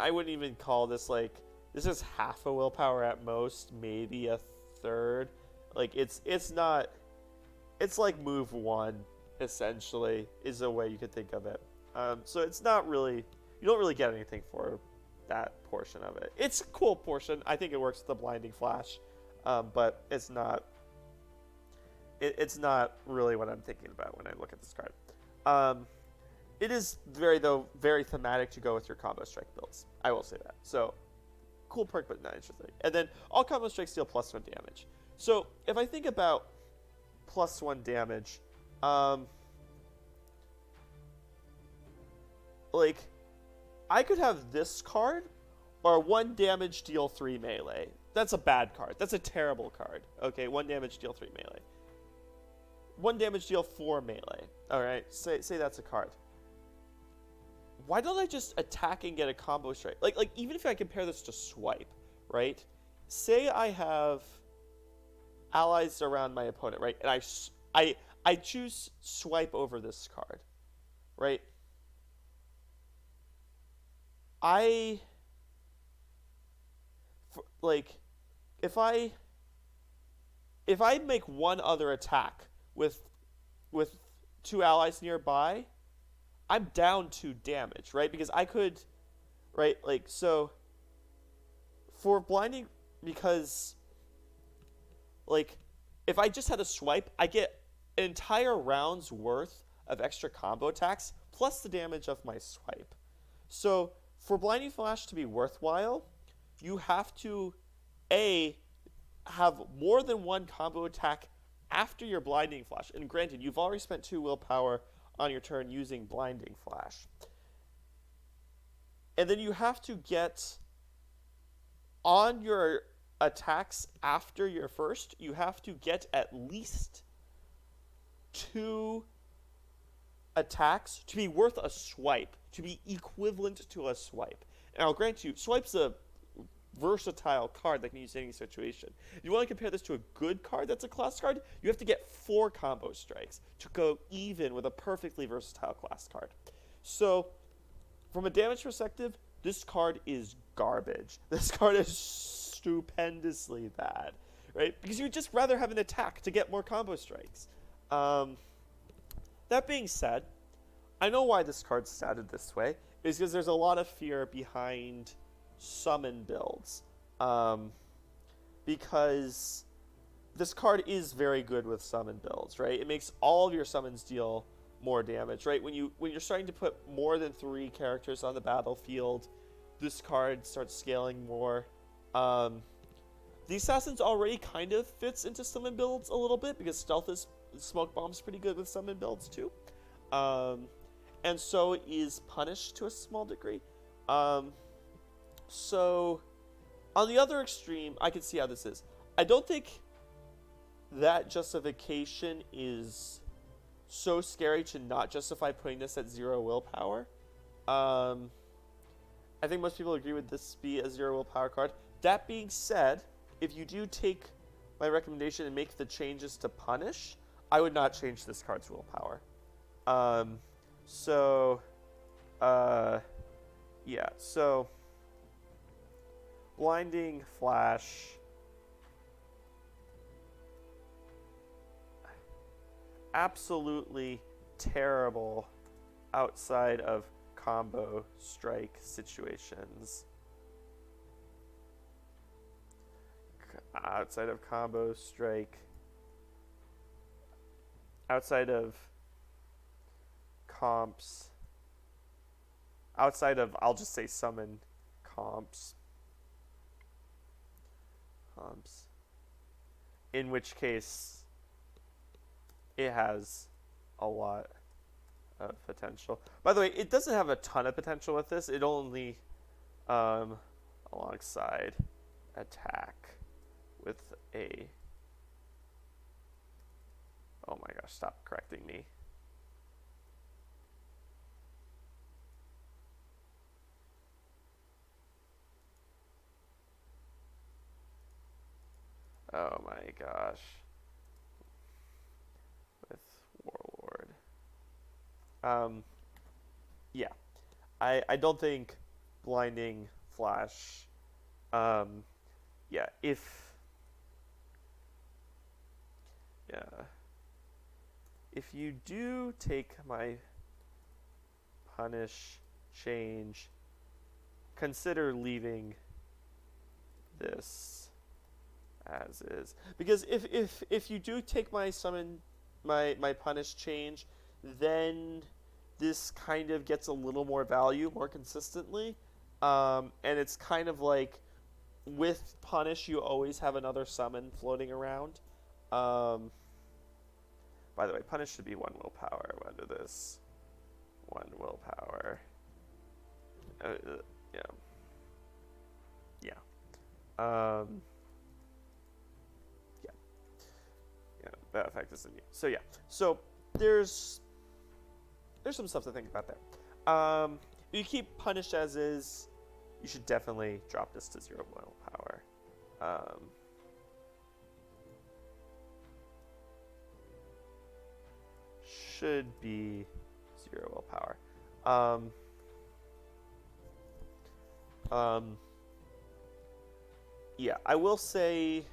[SPEAKER 1] wouldn't even call this, like, this is half a willpower at most, maybe a third. Like, it's not, it's like move one, essentially, is a way you could think of it. So it's not really, you don't really get anything for that portion of it. It's a cool portion. I think it works with the blinding flash, but it's not, it's not really what I'm thinking about when I look at this card. It is very thematic to go with your combo strike builds. I will say that. So cool perk, but not interesting. And then all combo strikes deal +1 damage. So if I think about +1 damage, like, I could have this card or 1 damage deal 3 melee. That's a bad card. That's a terrible card. Okay, 1 damage deal 3 melee. 1 damage deal 4 melee. All right, say that's a card. Why don't I just attack and get a combo strike? Like even if I compare this to swipe, right? Say I have allies around my opponent, right? And I choose swipe over this card, right? If I make one other attack with 2 allies nearby, I'm down 2 damage, right? Because I could, right? Like, so for blinding, because, like, if I just had a swipe, I get an entire round's worth of extra combo attacks plus the damage of my swipe. So for blinding flash to be worthwhile, you have to have more than 1 combo attack after your blinding flash. And granted, you've already spent 2 willpower on your turn using blinding flash. And then you have to get on your attacks after your first, you have to get at least 2 attacks to be worth a swipe, to be equivalent to a swipe. And I'll grant you, swipe's a versatile card that can use in any situation. If you want to compare this to a good card that's a class card, you have to get 4 combo strikes to go even with a perfectly versatile class card. So, from a damage perspective, this card is garbage. This card is stupendously bad, right? Because you'd just rather have an attack to get more combo strikes. That being said, I know why this card's statted this way. Is because there's a lot of fear behind summon builds. Because this card is very good with summon builds, right? It makes all of your summons deal more damage, right? When you're starting to put more than 3 characters on the battlefield, this card starts scaling more. The Assassin's already kind of fits into summon builds a little bit because Smoke Bomb's pretty good with summon builds too. And so is Punish to a small degree. So on the other extreme, I can see how this is. I don't think that justification is so scary to not justify putting this at 0 willpower. I think most people agree with this be a 0 willpower card. That being said, if you do take my recommendation and make the changes to Punish, I would not change this card's willpower. Yeah, so Blinding Flash, absolutely terrible outside of combo strike situations. Outside of combo strike, outside of comps, outside of, I'll just say summon comps. in which case it has a lot of potential. By the way, it doesn't have a ton of potential with this. It only alongside attack with a... Oh my gosh, stop correcting me. Oh my gosh. With Warlord. Yeah. I don't think Blinding Flash, yeah, if you do take my punish change, consider leaving this as is, because if you do take my summon, my punish change, then this kind of gets a little more value more consistently, and it's kind of like with punish you always have another summon floating around. By the way, punish should be 1 willpower under this. 1 willpower. Yeah. Yeah. Yeah. Yeah. That effect isn't new. So yeah. So there's some stuff to think about there. If you keep punish as is, you should definitely drop this to 0 willpower. Should be 0 willpower. Yeah, I will say,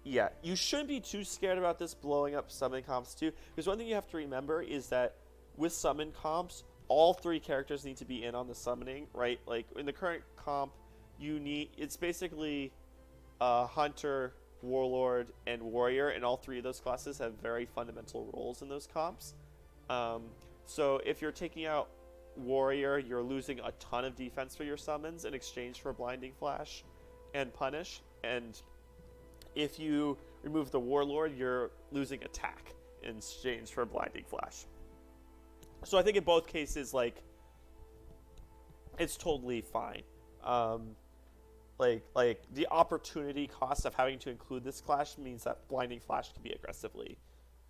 [SPEAKER 1] yeah, you shouldn't be too scared about this blowing up summon comps too, because one thing you have to remember is that with summon comps, all 3 characters need to be in on the summoning, right? Like in the current comp, it's basically Hunter, Warlord, and Warrior, and all 3 of those classes have very fundamental roles in those comps. So if you're taking out Warrior, you're losing a ton of defense for your summons in exchange for Blinding Flash and Punish, and if you remove the Warlord, you're losing attack in exchange for Blinding Flash. So I think in both cases, like, it's totally fine. Like the opportunity cost of having to include this clash means that Blinding Flash can be aggressively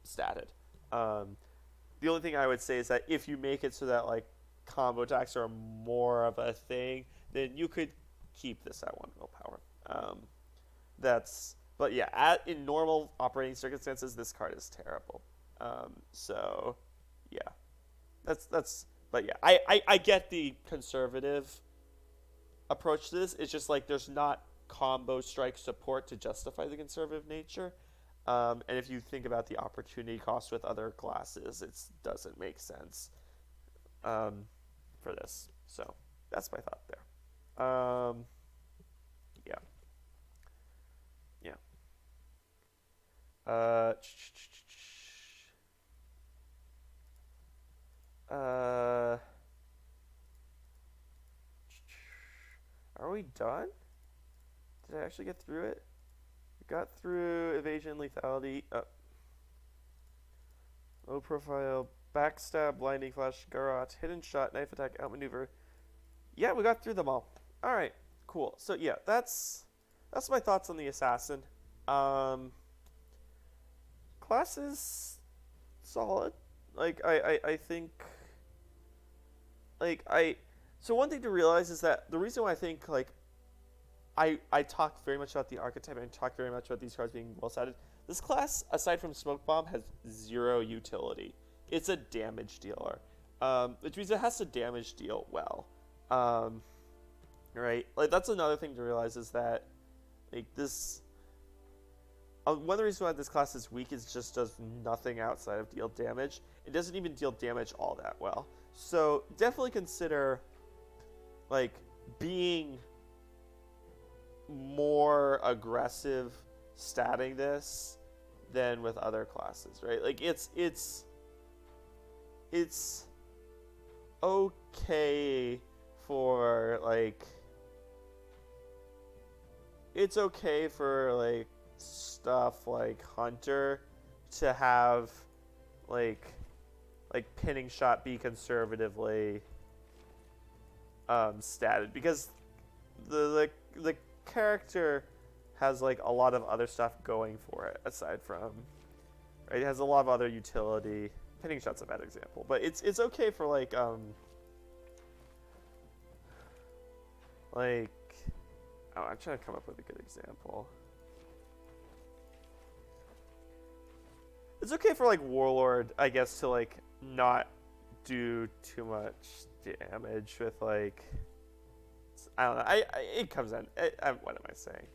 [SPEAKER 1] statted. The only thing I would say is that if you make it so that like combo attacks are more of a thing, then you could keep this at 1 willpower. But yeah, in normal operating circumstances, this card is terrible. So yeah, but yeah, I get the conservative approach to this. It's just like there's not combo strike support to justify the conservative nature. And if you think about the opportunity cost with other classes, it doesn't make sense for this. So that's my thought there. Yeah. Yeah. Are we done? Did I actually get through it? We got through evasion, lethality, low profile, backstab, blinding flash, garrote, hidden shot, knife attack, outmaneuver. Yeah, we got through them all. All right, cool. So yeah, that's my thoughts on the assassin. Class is solid. Like I think, so one thing to realize is that the reason why I think like I talk very much about the archetype and talk very much about these cards being well sided. This class, aside from Smoke Bomb, has 0 utility. It's a damage dealer, which means it has to damage deal well. Right? Like that's another thing to realize is that like this. One of the reasons why this class is weak is just does nothing outside of deal damage. It doesn't even deal damage all that well. So definitely consider like being more aggressive statting this than with other classes, right? Like it's okay for like stuff like Hunter to have like pinning shot be conservatively statted, because the character has like a lot of other stuff going for it aside from, right? It has a lot of other utility. Pinning shot's a bad example, but it's okay for like oh, I'm trying to come up with a good example. It's okay for like Warlord, I guess, to like not do too much damage with like, I don't know. It comes in. What am I saying?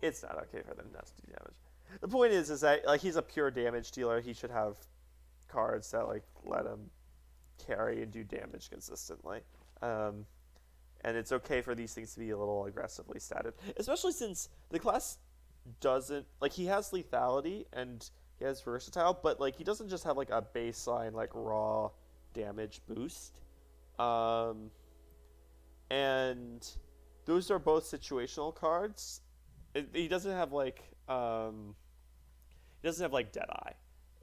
[SPEAKER 1] It's not okay for them not to do damage. The point is that like he's a pure damage dealer. He should have cards that like let him carry and do damage consistently. And it's okay for these things to be a little aggressively statted, especially since the class doesn't like, he has lethality and he has versatile, but like he doesn't just have like a baseline like raw damage boost. And those are both situational cards. He doesn't have like Deadeye,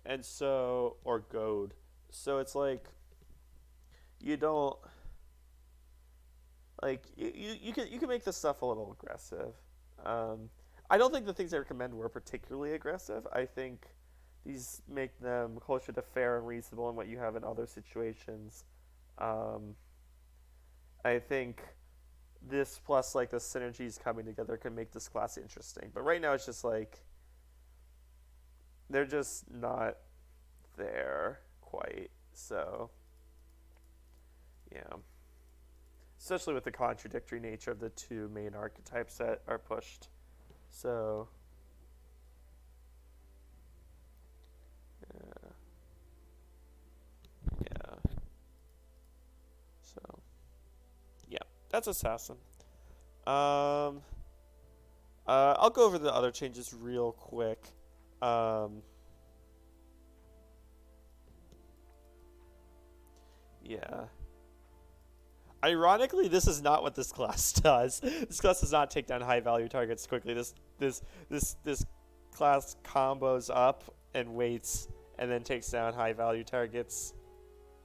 [SPEAKER 1] and so, or Goad. So it's like you don't like you can make this stuff a little aggressive. I don't think the things I recommend were particularly aggressive. I think these make them closer to fair and reasonable in what you have in other situations. I think this plus like the synergies coming together can make this class interesting. But right now it's just like they're just not there quite. So yeah. Especially with the contradictory nature of the two main archetypes that are pushed. So yeah. So yeah, that's Assassin. I'll go over the other changes real quick. Yeah. Ironically, this is not what this class does. This class does not take down high value targets quickly. This class combos up and waits, and then takes down high value targets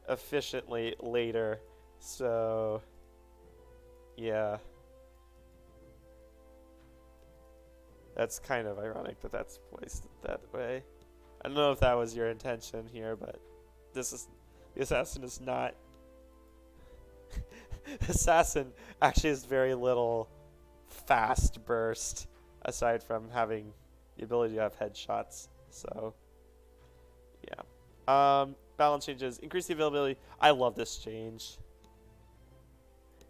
[SPEAKER 1] efficiently later. So yeah. That's kind of ironic that that's placed that way. I don't know if that was your intention here, but the assassin is not. The assassin actually has very little fast burst, aside from having the ability to have headshots. So yeah. Balance changes, increase the availability. I love this change.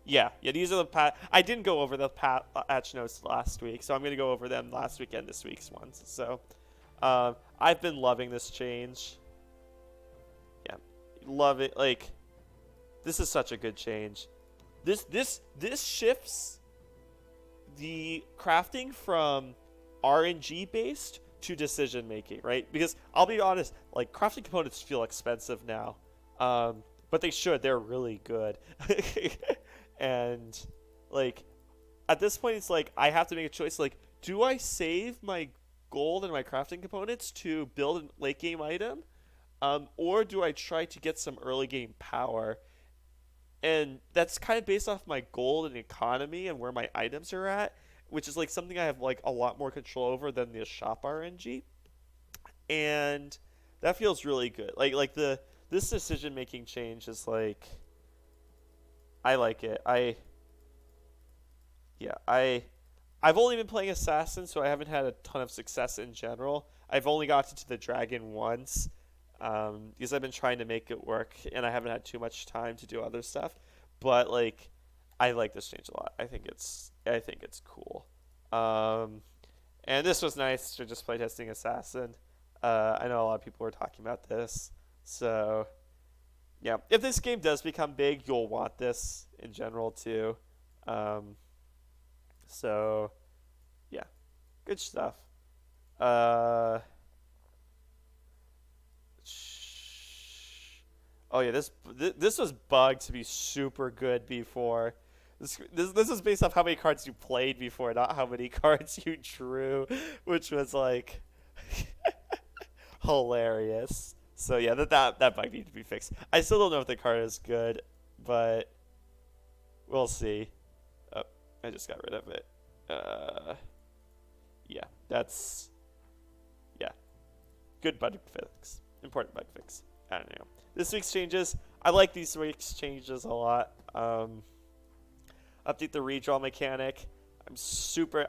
[SPEAKER 1] Yeah, these are the I didn't go over the patch notes last week, so I'm going to go over them last week and this week's ones. So I've been loving this change. Yeah, love it. Like, this is such a good change. This shifts the crafting from RNG based to decision making, right? Because I'll be honest, like, crafting components feel expensive now, but they should. They're really good. And like at this point it's like I have to make a choice, like, do I save my gold and my crafting components to build a late game item, or do I try to get some early game power? And that's kind of based off my gold and economy and where my items are at, which is like something I have like a lot more control over than the shop RNG. And that feels really good. Like this decision making change is like, I like it. I've only been playing Assassin, so I haven't had a ton of success in general. I've only gotten to the dragon once, because I've been trying to make it work, and I haven't had too much time to do other stuff. But like, I like this change a lot. I think it's cool. And this was nice to just play testing Assassin. I know a lot of people were talking about this, so yeah. If this game does become big, you'll want this in general too. So yeah, good stuff. Oh yeah, this was bugged to be super good before. This is based off how many cards you played before, not how many cards you drew, which was like hilarious. So yeah, that bug needs to be fixed. I still don't know if the card is good, but we'll see. Oh, I just got rid of it. Yeah, that's yeah, good bug fix, important bug fix. I don't know. This week's changes, I like these week's changes a lot. Update the redraw mechanic.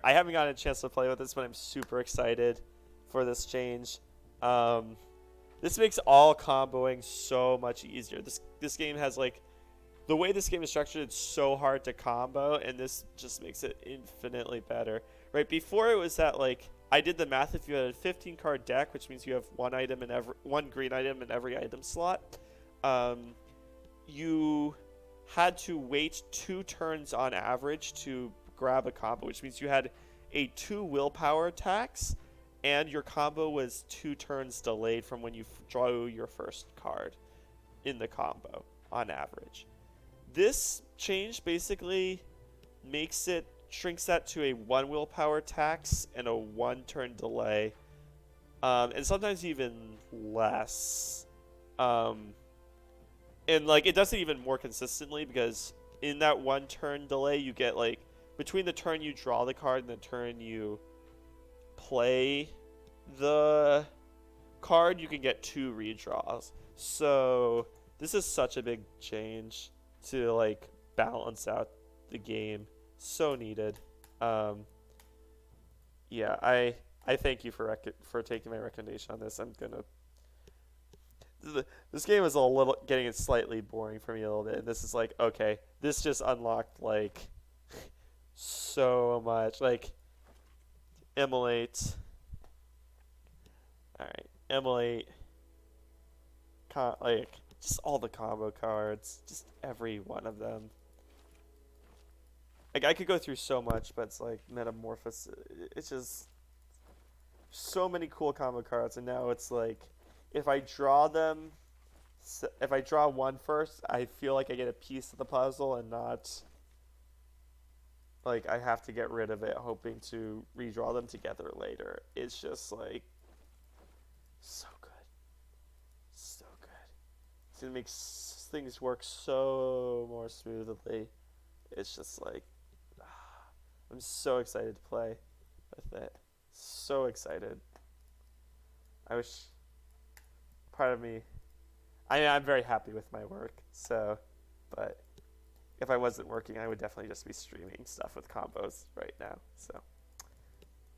[SPEAKER 1] I haven't gotten a chance to play with this, but I'm super excited for this change. This makes all comboing so much easier. This game has like, the way this game is structured, it's so hard to combo, and this just makes it infinitely better. Right before, it was that like, I did the math. If you had a 15 card deck, which means you have one green item in every item slot, you had to wait 2 turns on average to grab a combo, which means you had a 2 willpower tax, and your combo was 2 turns delayed from when you drew your first card in the combo on average. This change basically shrinks that to a 1 willpower tax and a 1 turn delay, and sometimes even less. And like, it does it even more consistently, because in that 1 turn delay, you get like, between the turn you draw the card and the turn you play the card, you can get 2 redraws. So this is such a big change to like balance out the game. So needed. Yeah, I thank you for taking my recommendation on this. This game is getting slightly boring for me a little bit, and this is like, okay, this just unlocked like so much. Like, Immolate. All right, Immolate. Like, just all the combo cards, just every one of them. Like, I could go through so much, but it's like Metamorphosis. It's just so many cool combo cards, and now it's like, if I draw one first, I feel like I get a piece of the puzzle, and not like I have to get rid of it hoping to redraw them together later. It's just like so good. So good. It's gonna make things work so more smoothly. It's just like, I'm so excited to play with it. So excited. I wish part of me, I'm very happy with my work, so, but if I wasn't working, I would definitely just be streaming stuff with combos right now, so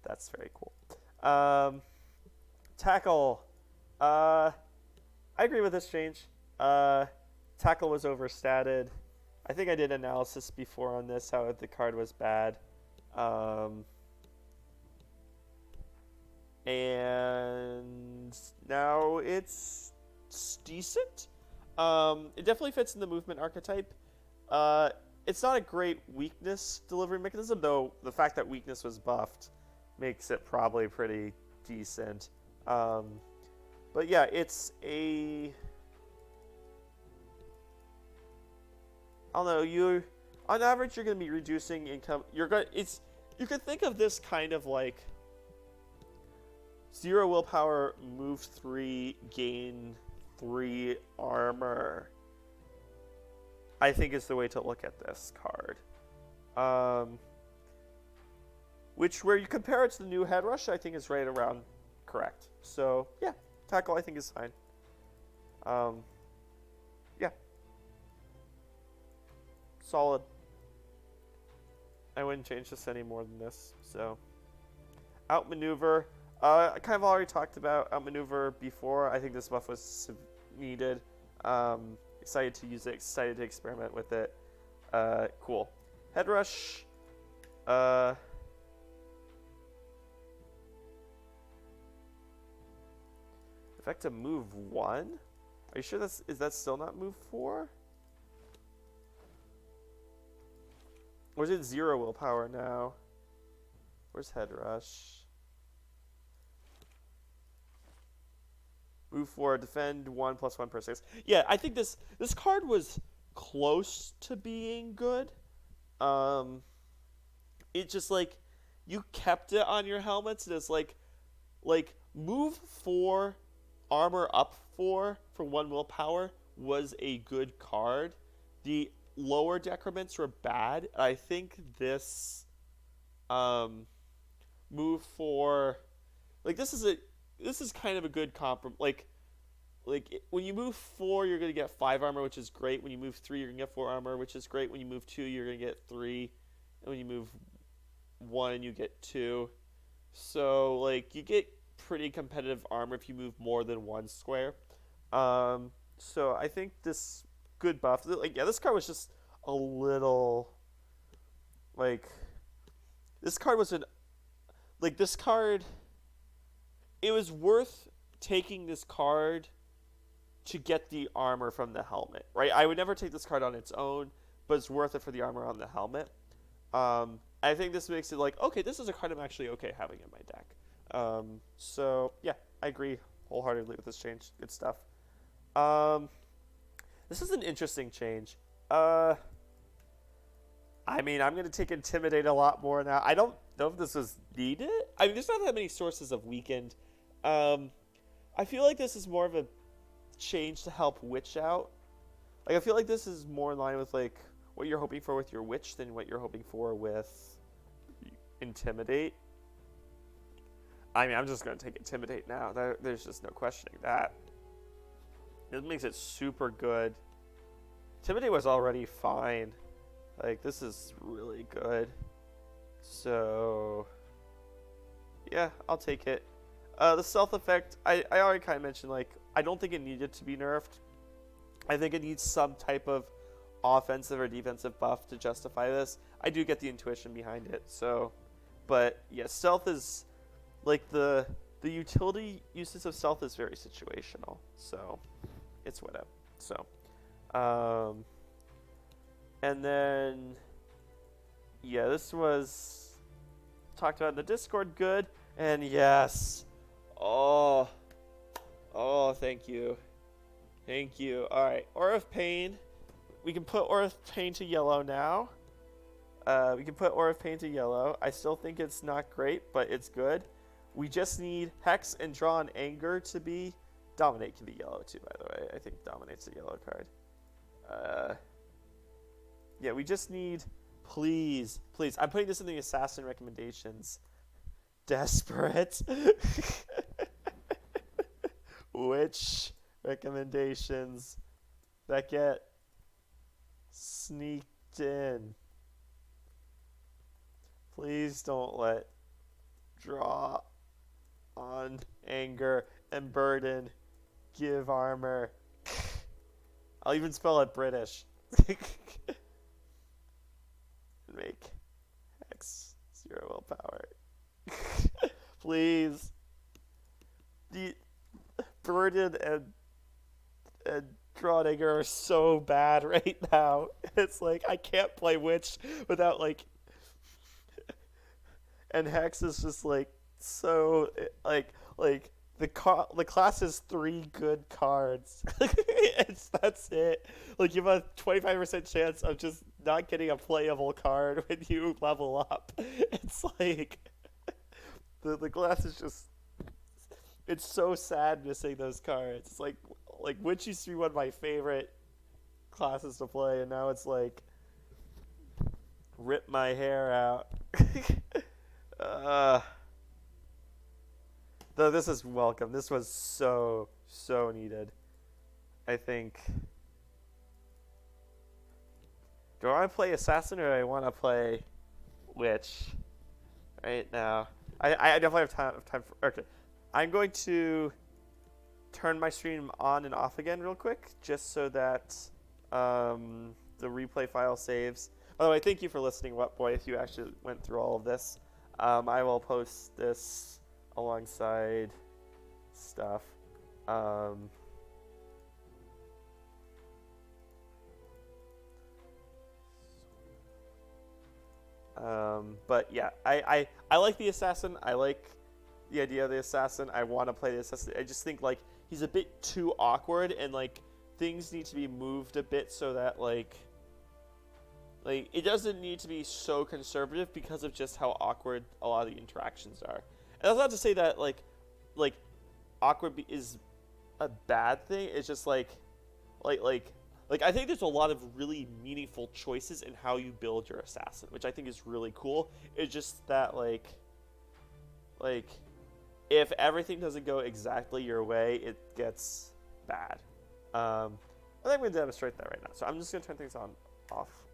[SPEAKER 1] that's very cool. Tackle. I agree with this change. Tackle was overstated. I think I did analysis before on this, how the card was bad. And now it's decent. It definitely fits in the movement archetype. It's not a great weakness delivery mechanism, though the fact that weakness was buffed makes it probably pretty decent. But yeah, it's a... I don't know, on average, you're going to be reducing income. You could think of this kind of like 0 willpower, move 3, gain 3 armor, I think is the way to look at this card. Where you compare it to the new Head Rush, I think is right around correct. So yeah, Tackle I think is fine. Yeah. Solid. I wouldn't change this any more than this. So, Outmaneuver. I kind of already talked about Outmaneuver before. I think this buff was needed. Excited to use it. Excited to experiment with it. Cool. Head Rush. Effective move 1? Are you sure is that still not move 4? Or is it 0 willpower now? Where's Head Rush? Move 4, defend 1 plus 1 per 6. Yeah, I think this card was close to being good. Um, it just like you kept it on your helmets, and it's like move 4, armor up 4 for 1 willpower was a good card. The lower decrements were bad. I think this um move 4, like this is kind of a good compromise. When you move 4, you're gonna get 5 armor, which is great. When you move 3, you're gonna get 4 armor, which is great. When you move 2, you're gonna get 3, and when you move 1, you get 2. So like you get pretty competitive armor if you move more than 1 square. So I think this good buff. Like yeah, this card was just a little like this card was an like this card. It was worth taking this card to get the armor from the helmet, right? I would never take this card on its own, but it's worth it for the armor on the helmet. I think this makes it like, okay, this is a card I'm actually okay having in my deck. So yeah, I agree wholeheartedly with this change. Good stuff. This is an interesting change. I mean, I'm going to take Intimidate a lot more now. I don't know if this was needed. I mean, there's not that many sources of Weakened. I feel like this is more of a change to help Witch out. Like, I feel like this is more in line with, like, what you're hoping for with your Witch than what you're hoping for with Intimidate. I mean, I'm just going to take Intimidate now. There's just no questioning that. It makes it super good. Intimidate was already fine. Like, this is really good. So, yeah, I'll take it. The stealth effect, I already kind of mentioned, like, I don't think it needed to be nerfed. I think it needs some type of offensive or defensive buff to justify this. I do get the intuition behind it, so. But, yeah, stealth is, like, the utility uses of stealth is very situational. So, it's whatever. So, and then, yeah, this was talked about in the Discord, good. And yes, oh, thank you. Thank you. All right, Aura of Pain. We can put Aura of Pain to yellow now. We can put Aura of Pain to yellow. I still think it's not great, but it's good. We just need Hex and Draw and Anger to be. Dominate can be yellow too, by the way. I think Dominate's a yellow card. Yeah, we just need, please. I'm putting this in the Assassin recommendations. Desperate. Which recommendations that get sneaked in? Please don't let Draw on Anger and Burden give armor. I'll even spell it British. Make Hex 0 willpower. Please. The Burden and Draw and Anger are so bad right now. It's like I can't play Witch without like. And Hex is just like so like the class has 3 good cards. That's it. Like you have a 25% chance of just not getting a playable card when you level up. It's like the class is just, it's so sad missing those cards. It's like Witch used to be one of my favorite classes to play, and now it's like rip my hair out. Though this is welcome. This was so needed. I think. Do I want to play Assassin or do I want to play Witch right now? I definitely have time for. Okay, I'm going to turn my stream on and off again real quick, just so that the replay file saves. By the way, thank you for listening, Wetboy, if you actually went through all of this. I will post this alongside stuff. But yeah, I like the Assassin. I like the idea of the Assassin. I want to play the Assassin. I just think like he's a bit too awkward, and like things need to be moved a bit so that like Like, it doesn't need to be so conservative because of just how awkward a lot of the interactions are. And that's not to say that like is a bad thing. It's just like like I think there's a lot of really meaningful choices in how you build your assassin, which I think is really cool. It's just that like if everything doesn't go exactly your way, it gets bad. I think I'm gonna demonstrate that right now. So I'm just gonna turn things on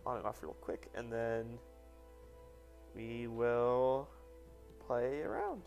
[SPEAKER 1] and off real quick, and then we will play around.